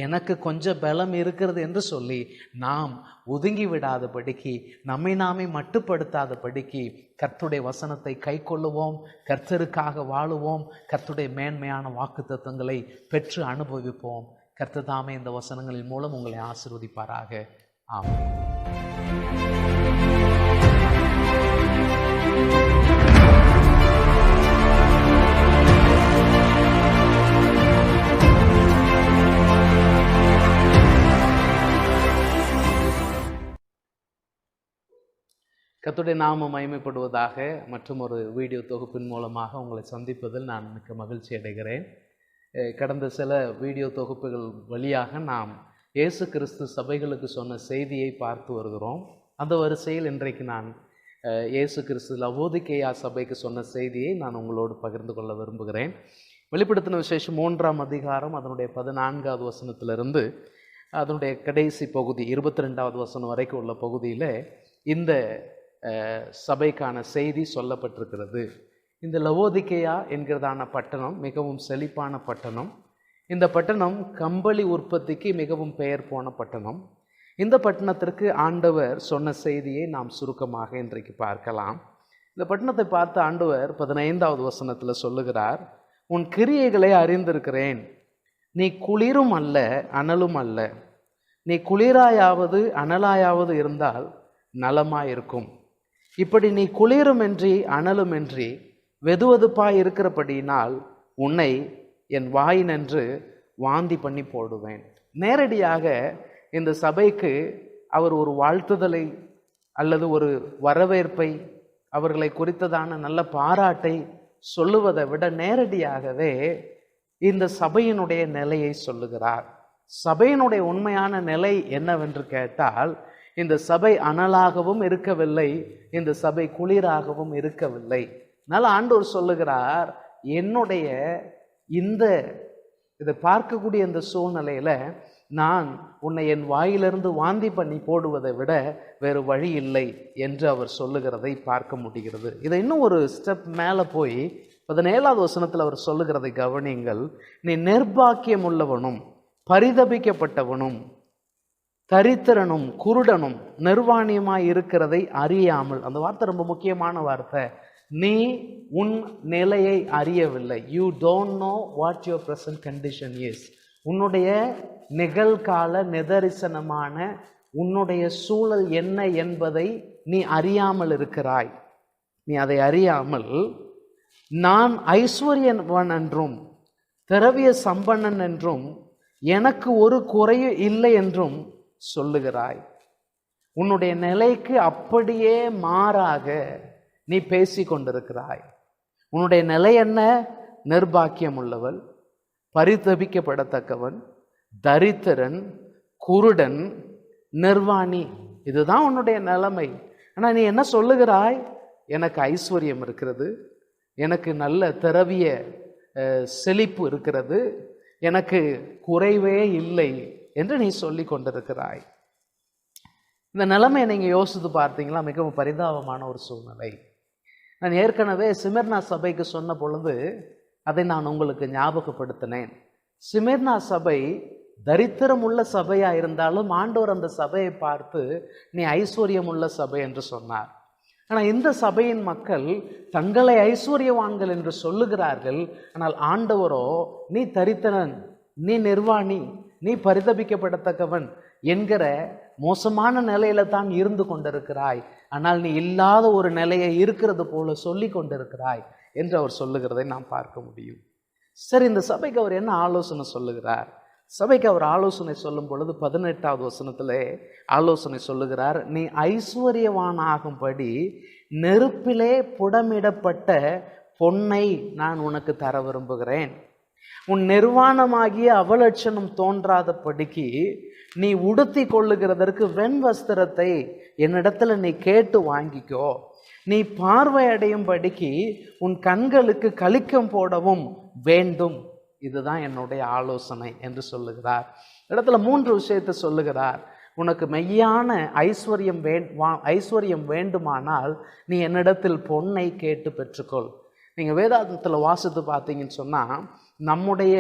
எனக்கு கொஞ்சம் பலம் இருக்கிறது என்று சொல்லி நாம் ஒதுங்கி விடாதபடிக்கு, நம்மை நாமே மட்டுப்படுத்தாதபடிக்கு கர்த்தருடைய வசனத்தை கை கொள்ளுவோம், கர்த்தருக்காக வாழுவோம், கர்த்தருடைய மேன்மையான வாக்குத்தத்தங்களை பெற்று அனுபவிப்போம். கர்த்தர் தாமே இந்த வசனங்களின் மூலம் உங்களை ஆசீர்வதிப்பாராக. ஆமென். கர்த்தருடைய நாமம் மகிமைப்படுவதாக. மற்றும் ஒரு வீடியோ தொகுப்பின் மூலமாக உங்களை சந்திப்பதில் நான் மிக்க மகிழ்ச்சி அடைகிறேன். கடந்த சில வீடியோ தொகுப்புகள் வழியாக நாம் இயேசு கிறிஸ்து சபைகளுக்கு சொன்ன செய்தியை பார்த்து வருகிறோம். அந்த வரிசையில் இன்றைக்கு நான் இயேசு கிறிஸ்து லவோதிக்கேயா சபைக்கு சொன்ன செய்தியை நான் உங்களோடு பகிர்ந்து கொள்ள விரும்புகிறேன். வெளிப்படுத்தின விசேஷம் 3ஆம் அதிகாரம் அதனுடைய 14வது வசனத்திலிருந்து அதனுடைய கடைசி பகுதி 22வது வசனம் வரைக்கும் உள்ள பகுதியில் இந்த சபைக்கான செய்தி சொல்லப்பட்டிருக்கிறது. இந்த லவோதிக்கேயா என்கிறதான பட்டணம் மிகவும் செழிப்பான பட்டணம். இந்த பட்டணம் கம்பளி உற்பத்திக்கு மிகவும் பெயர் போன பட்டணம். இந்த பட்டணத்திற்கு ஆண்டவர் சொன்ன செய்தியை நாம் சுருக்கமாக இன்றைக்கு பார்க்கலாம். இந்த பட்டணத்தை பார்த்து ஆண்டவர் 15வது வசனத்தில் சொல்லுகிறார், உன் கிரியைகளை அறிந்திருக்கிறேன், நீ குளிரும் அல்ல அனலும் அல்ல, நீ குளிராயாவது அனலாயாவது இருந்தால் நலமாயிருக்கும். இப்படி நீ குளிருமின்றி அனலுமின்றி வெதுவெதுப்பாய் இருக்கிறபடியினால் உன்னை என் வாயினென்று வாந்தி பண்ணி போடுவேன். நேரடியாக இந்த சபைக்கு அவர் ஒரு வாழ்த்துதலை அல்லது ஒரு வரவேற்பை அவர்களை குறித்ததான நல்ல பாராட்டை சொல்லுவதை விட நேரடியாகவே இந்த சபையினுடைய நிலையை சொல்லுகிறார். சபையினுடைய உண்மையான நிலை என்னவென்று கேட்டால், இந்த சபை அனலாகவும் இருக்கவில்லை, இந்த சபை குளிராகவும் இருக்கவில்லை. அதனால ஆண்டவர் சொல்லுகிறார், என்னுடைய இதை பார்க்கக்கூடிய இந்த சூழ்நிலையில நான் உன்னை என் வாயிலிருந்து வாந்தி பண்ணி போடுவதை விட வேறு வழி இல்லை என்று அவர் சொல்லுகிறதை பார்க்க முடிகிறது. இதை இன்னும் ஒரு ஸ்டெப் மேலே போய் 17வது வசனத்தில் அவர் சொல்லுகிறதை கவனியுங்கள். நீ நிர்பாக்கியம் உள்ளவனும் பரிதபிக்கப்பட்டவனும் தரித்திரனும் குருடனும் நிர்வாணியமாய் இருக்கிறதை அறியாமல், அந்த வார்த்தை ரொம்ப முக்கியமான வார்த்தை. நீ உன் நிலையை அறியவில்லை. You don't know what your present condition is. உன்னுடைய நிகழ்கால நிதரிசனமான உன்னுடைய சூழல் என்ன என்பதை நீ அறியாமல் இருக்கிறாய். நீ அதை அறியாமல் நான் ஐஸ்வர்யவன் என்றும் திரவிய சம்பன்னன் என்றும் எனக்கு ஒரு குறையும் இல்லை என்றும் சொல்லுகிறாய். உன்னுடைய நிலைக்கு அப்படியே மாறாக நீ பேசி கொண்டிருக்கிறாய். உன்னுடைய நிலை என்ன? நிர்பாக்கியம் உள்ளவள், பரிதபிக்கப்படத்தக்கவன், தரித்திரன், குருடன், நிர்வாணி. இதுதான் உன்னுடைய நிலைமை. ஆனால் நீ என்ன சொல்லுகிறாய்? எனக்கு ஐஸ்வர்யம் இருக்கிறது, எனக்கு நல்ல திரவிய செழிப்பு இருக்கிறது, எனக்கு குறைவே இல்லை என்று நீ சொல்லி கொண்டிருக்கிறாய். இந்த நிலைமையை நீங்கள் யோசித்து பார்த்தீங்களா? மிகவும் பரிதாபமான ஒரு சூழ்நிலை. நான் ஏற்கனவே சிமிர்னா சபைக்கு சொன்ன பொழுது அதை நான் உங்களுக்கு ஞாபகப்படுத்தினேன். சிமிர்னா சபை தரித்திரம் உள்ள சபையாக இருந்தாலும் ஆண்டவர் அந்த சபையை பார்த்து நீ ஐஸ்வர்யம் உள்ள சபை என்று சொன்னார். ஆனால் இந்த சபையின் மக்கள் தங்களை ஐஸ்வர்யவான்கள் என்று சொல்லுகிறார்கள். ஆனால் ஆண்டவரோ நீ தரித்திரன், நீ நிர்வாணி, நீ பரிதபிக்கப்படத்தக்கவன் என்கிற மோசமான நிலையில தான் இருந்து கொண்டிருக்கிறாய். ஆனால் நீ இல்லாத ஒரு நிலையை இருக்கிறது போல சொல்லி கொண்டிருக்கிறாய் என்று அவர் சொல்லுகிறதை நாம் பார்க்க முடியும். சரி, இந்த சபைக்கு அவர் என்ன ஆலோசனை சொல்லுகிறார்? சபைக்கு அவர் ஆலோசனை சொல்லும் பொழுது 18வது வசனத்திலே ஆலோசனை சொல்லுகிறார். நீ ஐஸ்வர்யவானாகும்படி நெருப்பிலே புடமிடப்பட்ட பொன்னை நான் உனக்கு தர விரும்புகிறேன். உன் நிர்வாணமாகிய அவலட்சணம் தோன்றாதபடிக்கு நீ உடுத்தி கொள்ளுகிறதற்கு வெண் வஸ்திரத்தை என்னிடத்துல நீ கேட்டு வாங்கிக்கோ. நீ பார்வை அடையும்படிக்கு உன் கண்களுக்கு கலிக்கம் போடவும் வேண்டும். இதுதான் என்னுடைய ஆலோசனை என்று சொல்லுகிறார். இடத்துல 3 விஷயத்தை சொல்லுகிறார். உனக்கு மெய்யான ஐஸ்வர்யம் வேண்டுமானால் நீ என்னிடத்தில் பொன்னை கேட்டு பெற்றுக்கொள். நீங்கள் வேதாந்தத்தில் வாசித்து பார்த்தீங்கன்னு சொன்னால் நம்முடைய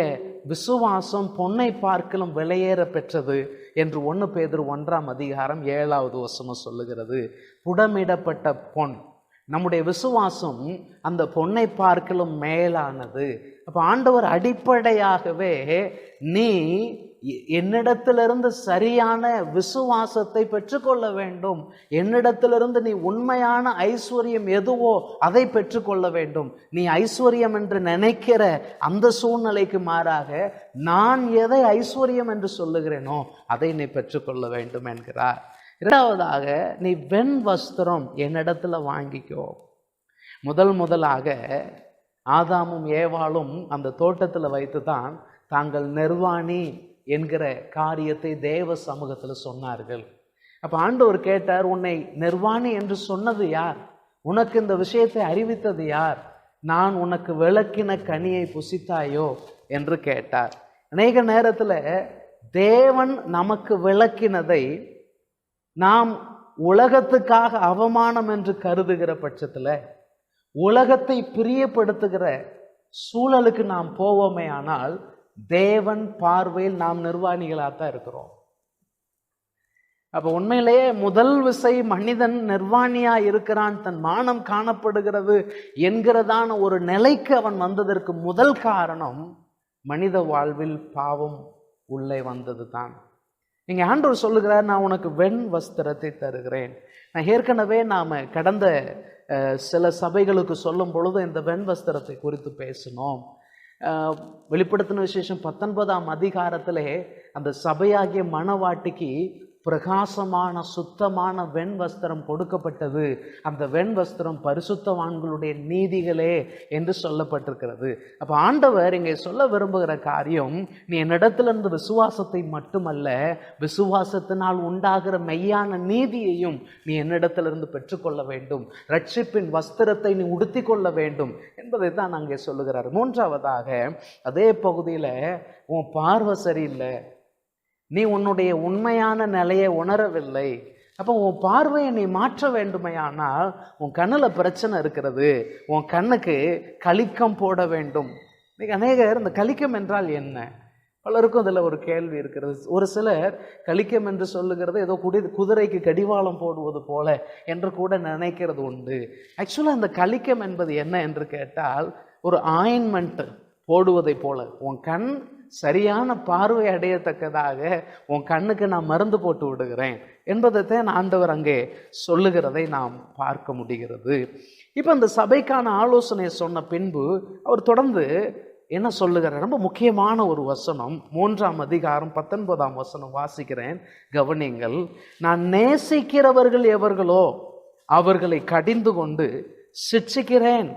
விசுவாசம் பொன்னை பார்க்கலும் விலையேற பெற்றது என்று 1 பேதுரு 1ஆம் அதிகாரம் 7வது வசனம் சொல்லுகிறது. புடமிடப்பட்ட பொன். நம்முடைய விசுவாசம் அந்த பொன்னை பார்க்கலும் மேலானது. அப்போ ஆண்டவர் அடிப்படையாகவே நீ என்னிடத்திலிருந்து சரியான விசுவாசத்தை பெற்றுக்கொள்ள வேண்டும், என்னிடத்திலிருந்து நீ உண்மையான ஐஸ்வர்யம் எதுவோ அதை பெற்றுக்கொள்ள வேண்டும். நீ ஐஸ்வர்யம் என்று நினைக்கிற அந்த சூழ்நிலைக்கு மாறாக நான் எதை ஐஸ்வர்யம் என்று சொல்லுகிறேனோ அதை நீ பெற்றுக்கொள்ள வேண்டும் என்கிறார். 2வதாக நீ வெண் வஸ்திரம் என்னிடத்துல வாங்கிக்கோ. முதலாக ஆதாமும் ஏவாளும் அந்த தோட்டத்தில் வைத்து தான் தாங்கள் நிர்வாணி என்கிற காரியத்தை தேவ சமூகத்தில் சொன்னார்கள். அப்போ ஆண்டவர் கேட்டார், உன்னை நிர்வாணி என்று சொன்னது யார்? உனக்கு இந்த விஷயத்தை அறிவித்தது யார்? நான் உனக்கு விளக்கின கனியை புசித்தாயோ என்று கேட்டார். அநேக நேரத்தில் தேவன் நமக்கு விளக்கினதை நாம் உலகத்துக்காக அவமானம் என்று கருதுகிற பட்சத்தில், உலகத்தை பிரியப்படுத்துகிற சூழலுக்கு நாம் போவோமே ஆனால் தேவன் பார்வையில் நாம் நிர்வாணிகளாக தான் இருக்கிறோம். அப்போ உண்மையிலேயே முதல் விசை மனிதன் நிர்வாணியா இருக்கிறான், தன் மானம் காணப்படுகிறது என்கிறதான ஒரு நிலைக்கு அவன் வந்ததற்கு முதல் காரணம் மனித வாழ்வில் பாவம் உள்ளே வந்தது தான். இங்கே ஆண்டவர் சொல்லுகிறார், நான் உனக்கு வெண் வஸ்திரத்தை தருகிறேன். நான் ஏற்கனவே நாம் கடந்த சில சபைகளுக்கு சொல்லும் பொழுது இந்த வெண் வஸ்திரத்தை குறித்து பேசினோம். வெளிப்படுத்தின விசேஷம் 19ஆம் அதிகாரத்திலே அந்த சபையாகிய மணவாட்டிக்கு பிரகாசமான சுத்தமான வெண் வஸ்திரம் கொடுக்கப்பட்டது. அந்த வெண் வஸ்திரம் பரிசுத்தவான்களுடைய நீதிகளே என்று சொல்லப்பட்டிருக்கிறது. அப்போ ஆண்டவர் இங்கே சொல்ல விரும்புகிற காரியம், நீ என்னிடத்திலிருந்து விசுவாசத்தை மட்டுமல்ல, விசுவாசத்தினால் உண்டாகிற மெய்யான நீதியையும் நீ என்னிடத்திலிருந்து பெற்றுக்கொள்ள வேண்டும். ரட்சிப்பின் வஸ்திரத்தை நீ உடுத்தி கொள்ள வேண்டும் என்பதை தான் அங்கே சொல்லுகிறார். மூன்றாவதாக அதே பகுதியில், உன் பார்வை சரியில்லை, நீ உன்னுடைய உண்மையான நிலையை உணரவில்லை. அப்போ உன் பார்வையை நீ மாற்ற வேண்டுமையானால் உன் கண்ணில் பிரச்சனை இருக்கிறது, உன் கண்ணுக்கு கலிக்கம் போட வேண்டும். இன்னைக்கு அநேகர் இந்த கலிக்கம் என்றால் என்ன, பலருக்கும் அதில் ஒரு கேள்வி இருக்கிறது. ஒரு சிலர் கலிக்கம் என்று சொல்லுகிறது ஏதோ குதிரைக்கு கடிவாளம் போடுவது போல என்று கூட நினைக்கிறது உண்டு. ஆக்சுவலாக இந்த கலிக்கம் என்பது என்ன என்று கேட்டால், ஒரு ஆயின்மெண்ட் போடுவதை போல உன் கண் சரியான பார்வை அடையத்தக்கதாக உன் கண்ணுக்கு நான் மருந்து போட்டு விடுகிறேன் என்பதைத்தான் ஆண்டவர் அங்கே சொல்லுகிறதை நாம் பார்க்க முடிகிறது. இப்போ இந்த சபைக்கான ஆலோசனை சொன்ன பின்பு அவர் தொடர்ந்து என்ன சொல்லுகிறார்? ரொம்ப முக்கியமான ஒரு வசனம், 3ஆம் அதிகாரம் 19ஆம் வசனம் வாசிக்கிறேன், கவனிங்கள். நான் நேசிக்கிறவர்கள் எவர்களோ அவர்களை கடிந்து கொண்டு சிட்சிக்கிறேன்,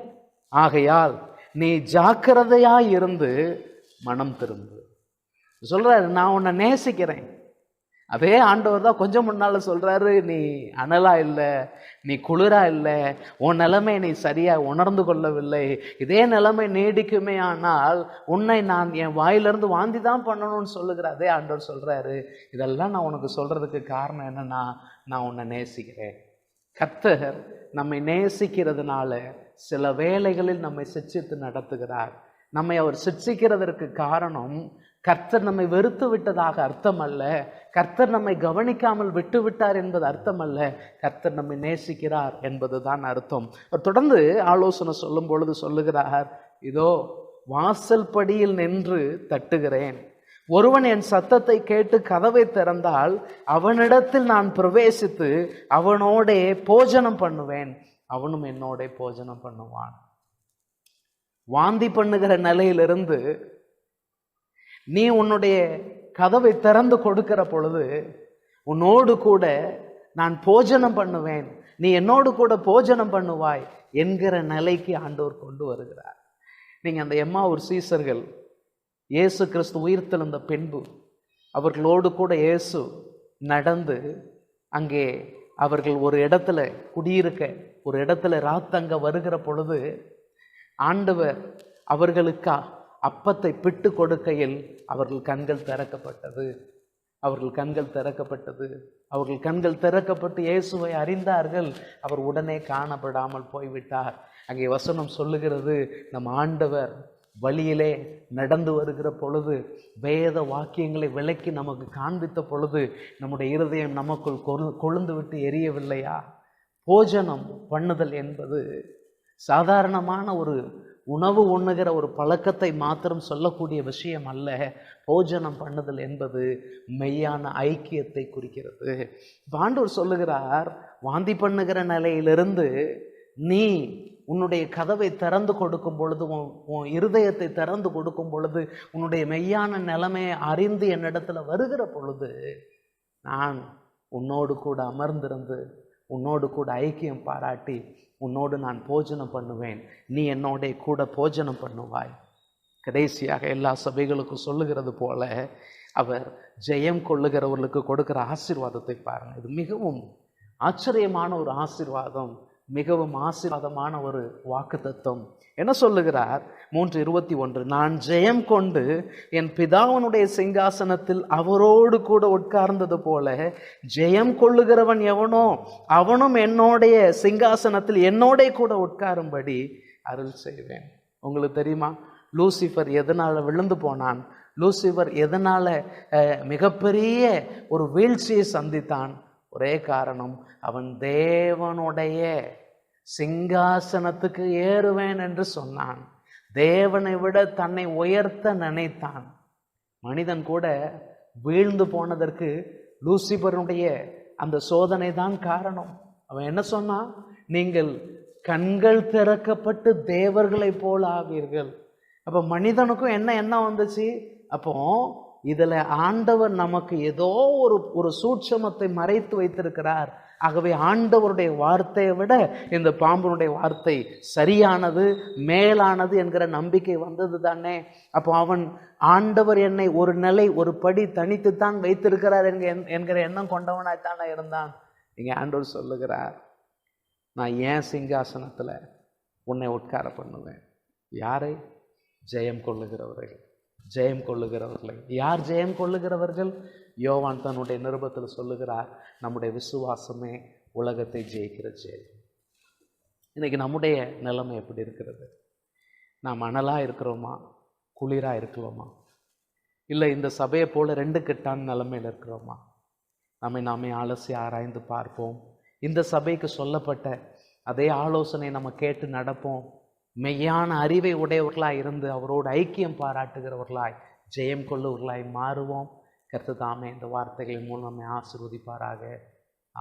ஆகையால் நீ ஜாக்கிரதையாய் இருந்து மனம் திரும்பு. சொல்றாரு, நான் உன்னை நேசிக்கிறேன். அதே ஆண்டவர் தான் கொஞ்சம் முன்னால சொல்றாரு, நீ அனலா இல்லை, நீ குளிரா இல்லை, உன் நிலைமை நீ சரியா உணர்ந்து கொள்ளவில்லை, இதே நிலைமை நீடிக்குமே ஆனால் உன்னை நான் என் வாயிலிருந்து வாந்தி தான் பண்ணணும்னு சொல்லுகிற அதே ஆண்டவர் சொல்றாரு, இதெல்லாம் நான் உனக்கு சொல்றதுக்கு காரணம் என்னன்னா, நான் உன்னை நேசிக்கிறேன். கர்த்தர் நம்மை நேசிக்கிறதுனால சில வேளைகளில் நம்மை சிட்சித்து நடத்துகிறார். நம்மை அவர் சிட்சிக்கிறதற்கு காரணம் கர்த்தர் நம்மை வெறுத்து விட்டதாக அர்த்தம் அல்ல, கர்த்தர் நம்மை கவனிக்காமல் விட்டு விட்டார் என்பது அர்த்தம் அல்ல, கர்த்தர் நம்மை நேசிக்கிறார் என்பதுதான் அர்த்தம். அவர் தொடர்ந்து ஆலோசனை சொல்லும் பொழுது சொல்லுகிறார், இதோ வாசல் படியில் நின்று தட்டுகிறேன், ஒருவன் என் சத்தத்தை கேட்டு கதவை திறந்தால் அவனிடத்தில் நான் பிரவேசித்து அவனோடே போஜனம் பண்ணுவேன், அவனும் என்னோட போஜனம் பண்ணுவான். வாந்தி பண்ணுகிற நிலையிலிருந்து நீ உன்னுடைய கதவை திறந்து கொடுக்கிற பொழுது உன்னோடு கூட நான் போஜனம் பண்ணுவேன், நீ என்னோடு கூட போஜனம் பண்ணுவாய் என்கிற நிலைக்கு ஆண்டவர் கொண்டு வருகிறார். நீங்க அந்த எம்மாவூர் சீசர்கள் இயேசு கிறிஸ்து உயிர்த்தெழுந்த பின்பு அவர்களோடு கூட இயேசு நடந்து அங்கே அவர்கள் ஒரு இடத்துல குடியிருக்க, ஒரு இடத்துல ராத்தங்க வருகிற பொழுது ஆண்டவர் அவர்களுக்கு அப்பத்தை பிட்டு கொடுக்கையில் அவர்கள் கண்கள் திறக்கப்பட்டது. அவர்கள் கண்கள் திறக்கப்பட்டது. அவர்கள் கண்கள் திறக்கப்பட்டு இயேசுவை அறிந்தார்கள். அவர் உடனே காணப்படாமல் போய்விட்டார். அங்கே வசனம் சொல்லுகிறது, நம் ஆண்டவர் வழியிலே நடந்து வருகிற பொழுது வேத வாக்கியங்களை விளக்கி நமக்கு காண்பித்த பொழுது நம்முடைய இருதயம் நமக்குள் கொழுந்து விட்டு எரியவில்லையா? போஜனம் பண்ணுதல் என்பது சாதாரணமான ஒரு உணவு உண்ணுகிற ஒரு பழக்கத்தை மாத்திரம் சொல்லக்கூடிய விஷயம் அல்ல. போஜனம் பண்ணுதல் என்பது மெய்யான ஐக்கியத்தை குறிக்கிறது. ஆண்டவர் சொல்லுகிறார், வாந்தி பண்ணுகிற நிலையிலிருந்து நீ உன்னுடைய கதவை திறந்து கொடுக்கும் பொழுது, உன் இருதயத்தை திறந்து கொடுக்கும் பொழுது, உன்னுடைய மெய்யான நிலைமையை அறிந்து என்னிடத்துல வருகிற பொழுது நான் உன்னோடு கூட அமர்ந்திருந்து உன்னோடு கூட ஐக்கியம் பாராட்டி உன்னோடு நான் போஜனம் பண்ணுவேன், நீ என்னோட கூட போஜனம் பண்ணுவாய். கடைசியாக எல்லா சபைகளுக்கும் சொல்லுகிறது போல அவர் ஜெயம் கொள்ளுகிறவர்களுக்கு கொடுக்கிற ஆசீர்வாதத்தை பாருங்கள். இது மிகவும் ஆச்சரியமான ஒரு ஆசீர்வாதம், மிகவும் ஆசீர்வாதமான ஒரு வாக்குத்தத்தம். என்ன சொல்லுகிறார்? 3:21, நான் ஜெயம் கொண்டு என் பிதாவினுடைய சிங்காசனத்தில் அவரோடு கூட உட்கார்ந்தது போல ஜெயம் கொள்ளுகிறவன் எவனோ அவனும் என்னுடைய சிங்காசனத்தில் என்னோட கூட உட்காரும்படி அருள் செய்வேன். உங்களுக்கு தெரியுமா, லூசிஃபர் எதனால விழுந்து போனான்? லூசிஃபர் எதனால மிகப்பெரிய ஒரு வீழ்ச்சியை சந்தித்தான்? ஒரே காரணம், அவன் தேவனுடைய சிங்காசனத்துக்கு ஏறுவேன் என்று சொன்னான். தேவனை விட தன்னை உயர்த்த நினைத்தான். மனிதன் கூட வீழ்ந்து போனதற்கு லூசிபருடைய அந்த சோதனை தான் காரணம். அவன் என்ன சொன்னான்? நீங்கள் கண்கள் திறக்கப்பட்டு தேவர்களை போல ஆவீர்கள். அப்போ மனிதனுக்கும் என்ன வந்துச்சு? அப்போ இதில் ஆண்டவர் நமக்கு ஏதோ ஒரு சூட்சமத்தை மறைத்து வைத்திருக்கிறார். ஆகவே ஆண்டவருடைய வார்த்தையை விட இந்த பாம்பனுடைய வார்த்தை சரியானது, மேலானது என்கிற நம்பிக்கை வந்தது தானே. அப்போ அவன் ஆண்டவர் என்னை ஒரு நிலை ஒரு படி தனித்துத்தான் வைத்திருக்கிறார் என்கிற எண்ணம் கொண்டவனாய்த்தானே இருந்தான். இங்கே ஆண்டவர் சொல்லுகிறார், நான் ஏன் சிங்காசனத்தில் உன்னை உட்கார பண்ணுவேன். யாரை? ஜெயம் கொள்ளுகிறவர்கள். ஜெயம் கொள்ளுகிறவர்களை. யார் ஜெயம் கொள்ளுகிறவர்கள்? யோவான் தன்னுடைய நிருபத்தில் சொல்லுகிறார், நம்முடைய விசுவாசமே உலகத்தை ஜெயிக்கிற ஜெயம். இன்னைக்கு நம்முடைய நிலைமை எப்படி இருக்கிறது? நாம் அனலாக இருக்கிறோமா, குளிராக இருக்கிறோமா, இல்லை இந்த சபையை போல 2 கெட்டான நிலைமையில் இருக்கிறோமா? நாமே அலசி ஆராய்ந்து பார்ப்போம். இந்த சபைக்கு சொல்லப்பட்ட அதே ஆலோசனை நம்ம கேட்டு நடப்போம். மெய்யான அறிவை உடையவர்களாய் இருந்து அவரோடு ஐக்கியம் பாராட்டுகிறவர்களாய் ஜெயம் கொள்ளுவர்களாய் மாறுவோம். கர்த்தர் தாமே இந்த வார்த்தைகளின் மூலம் நம்மை ஆசீர்வதிப்பாராக.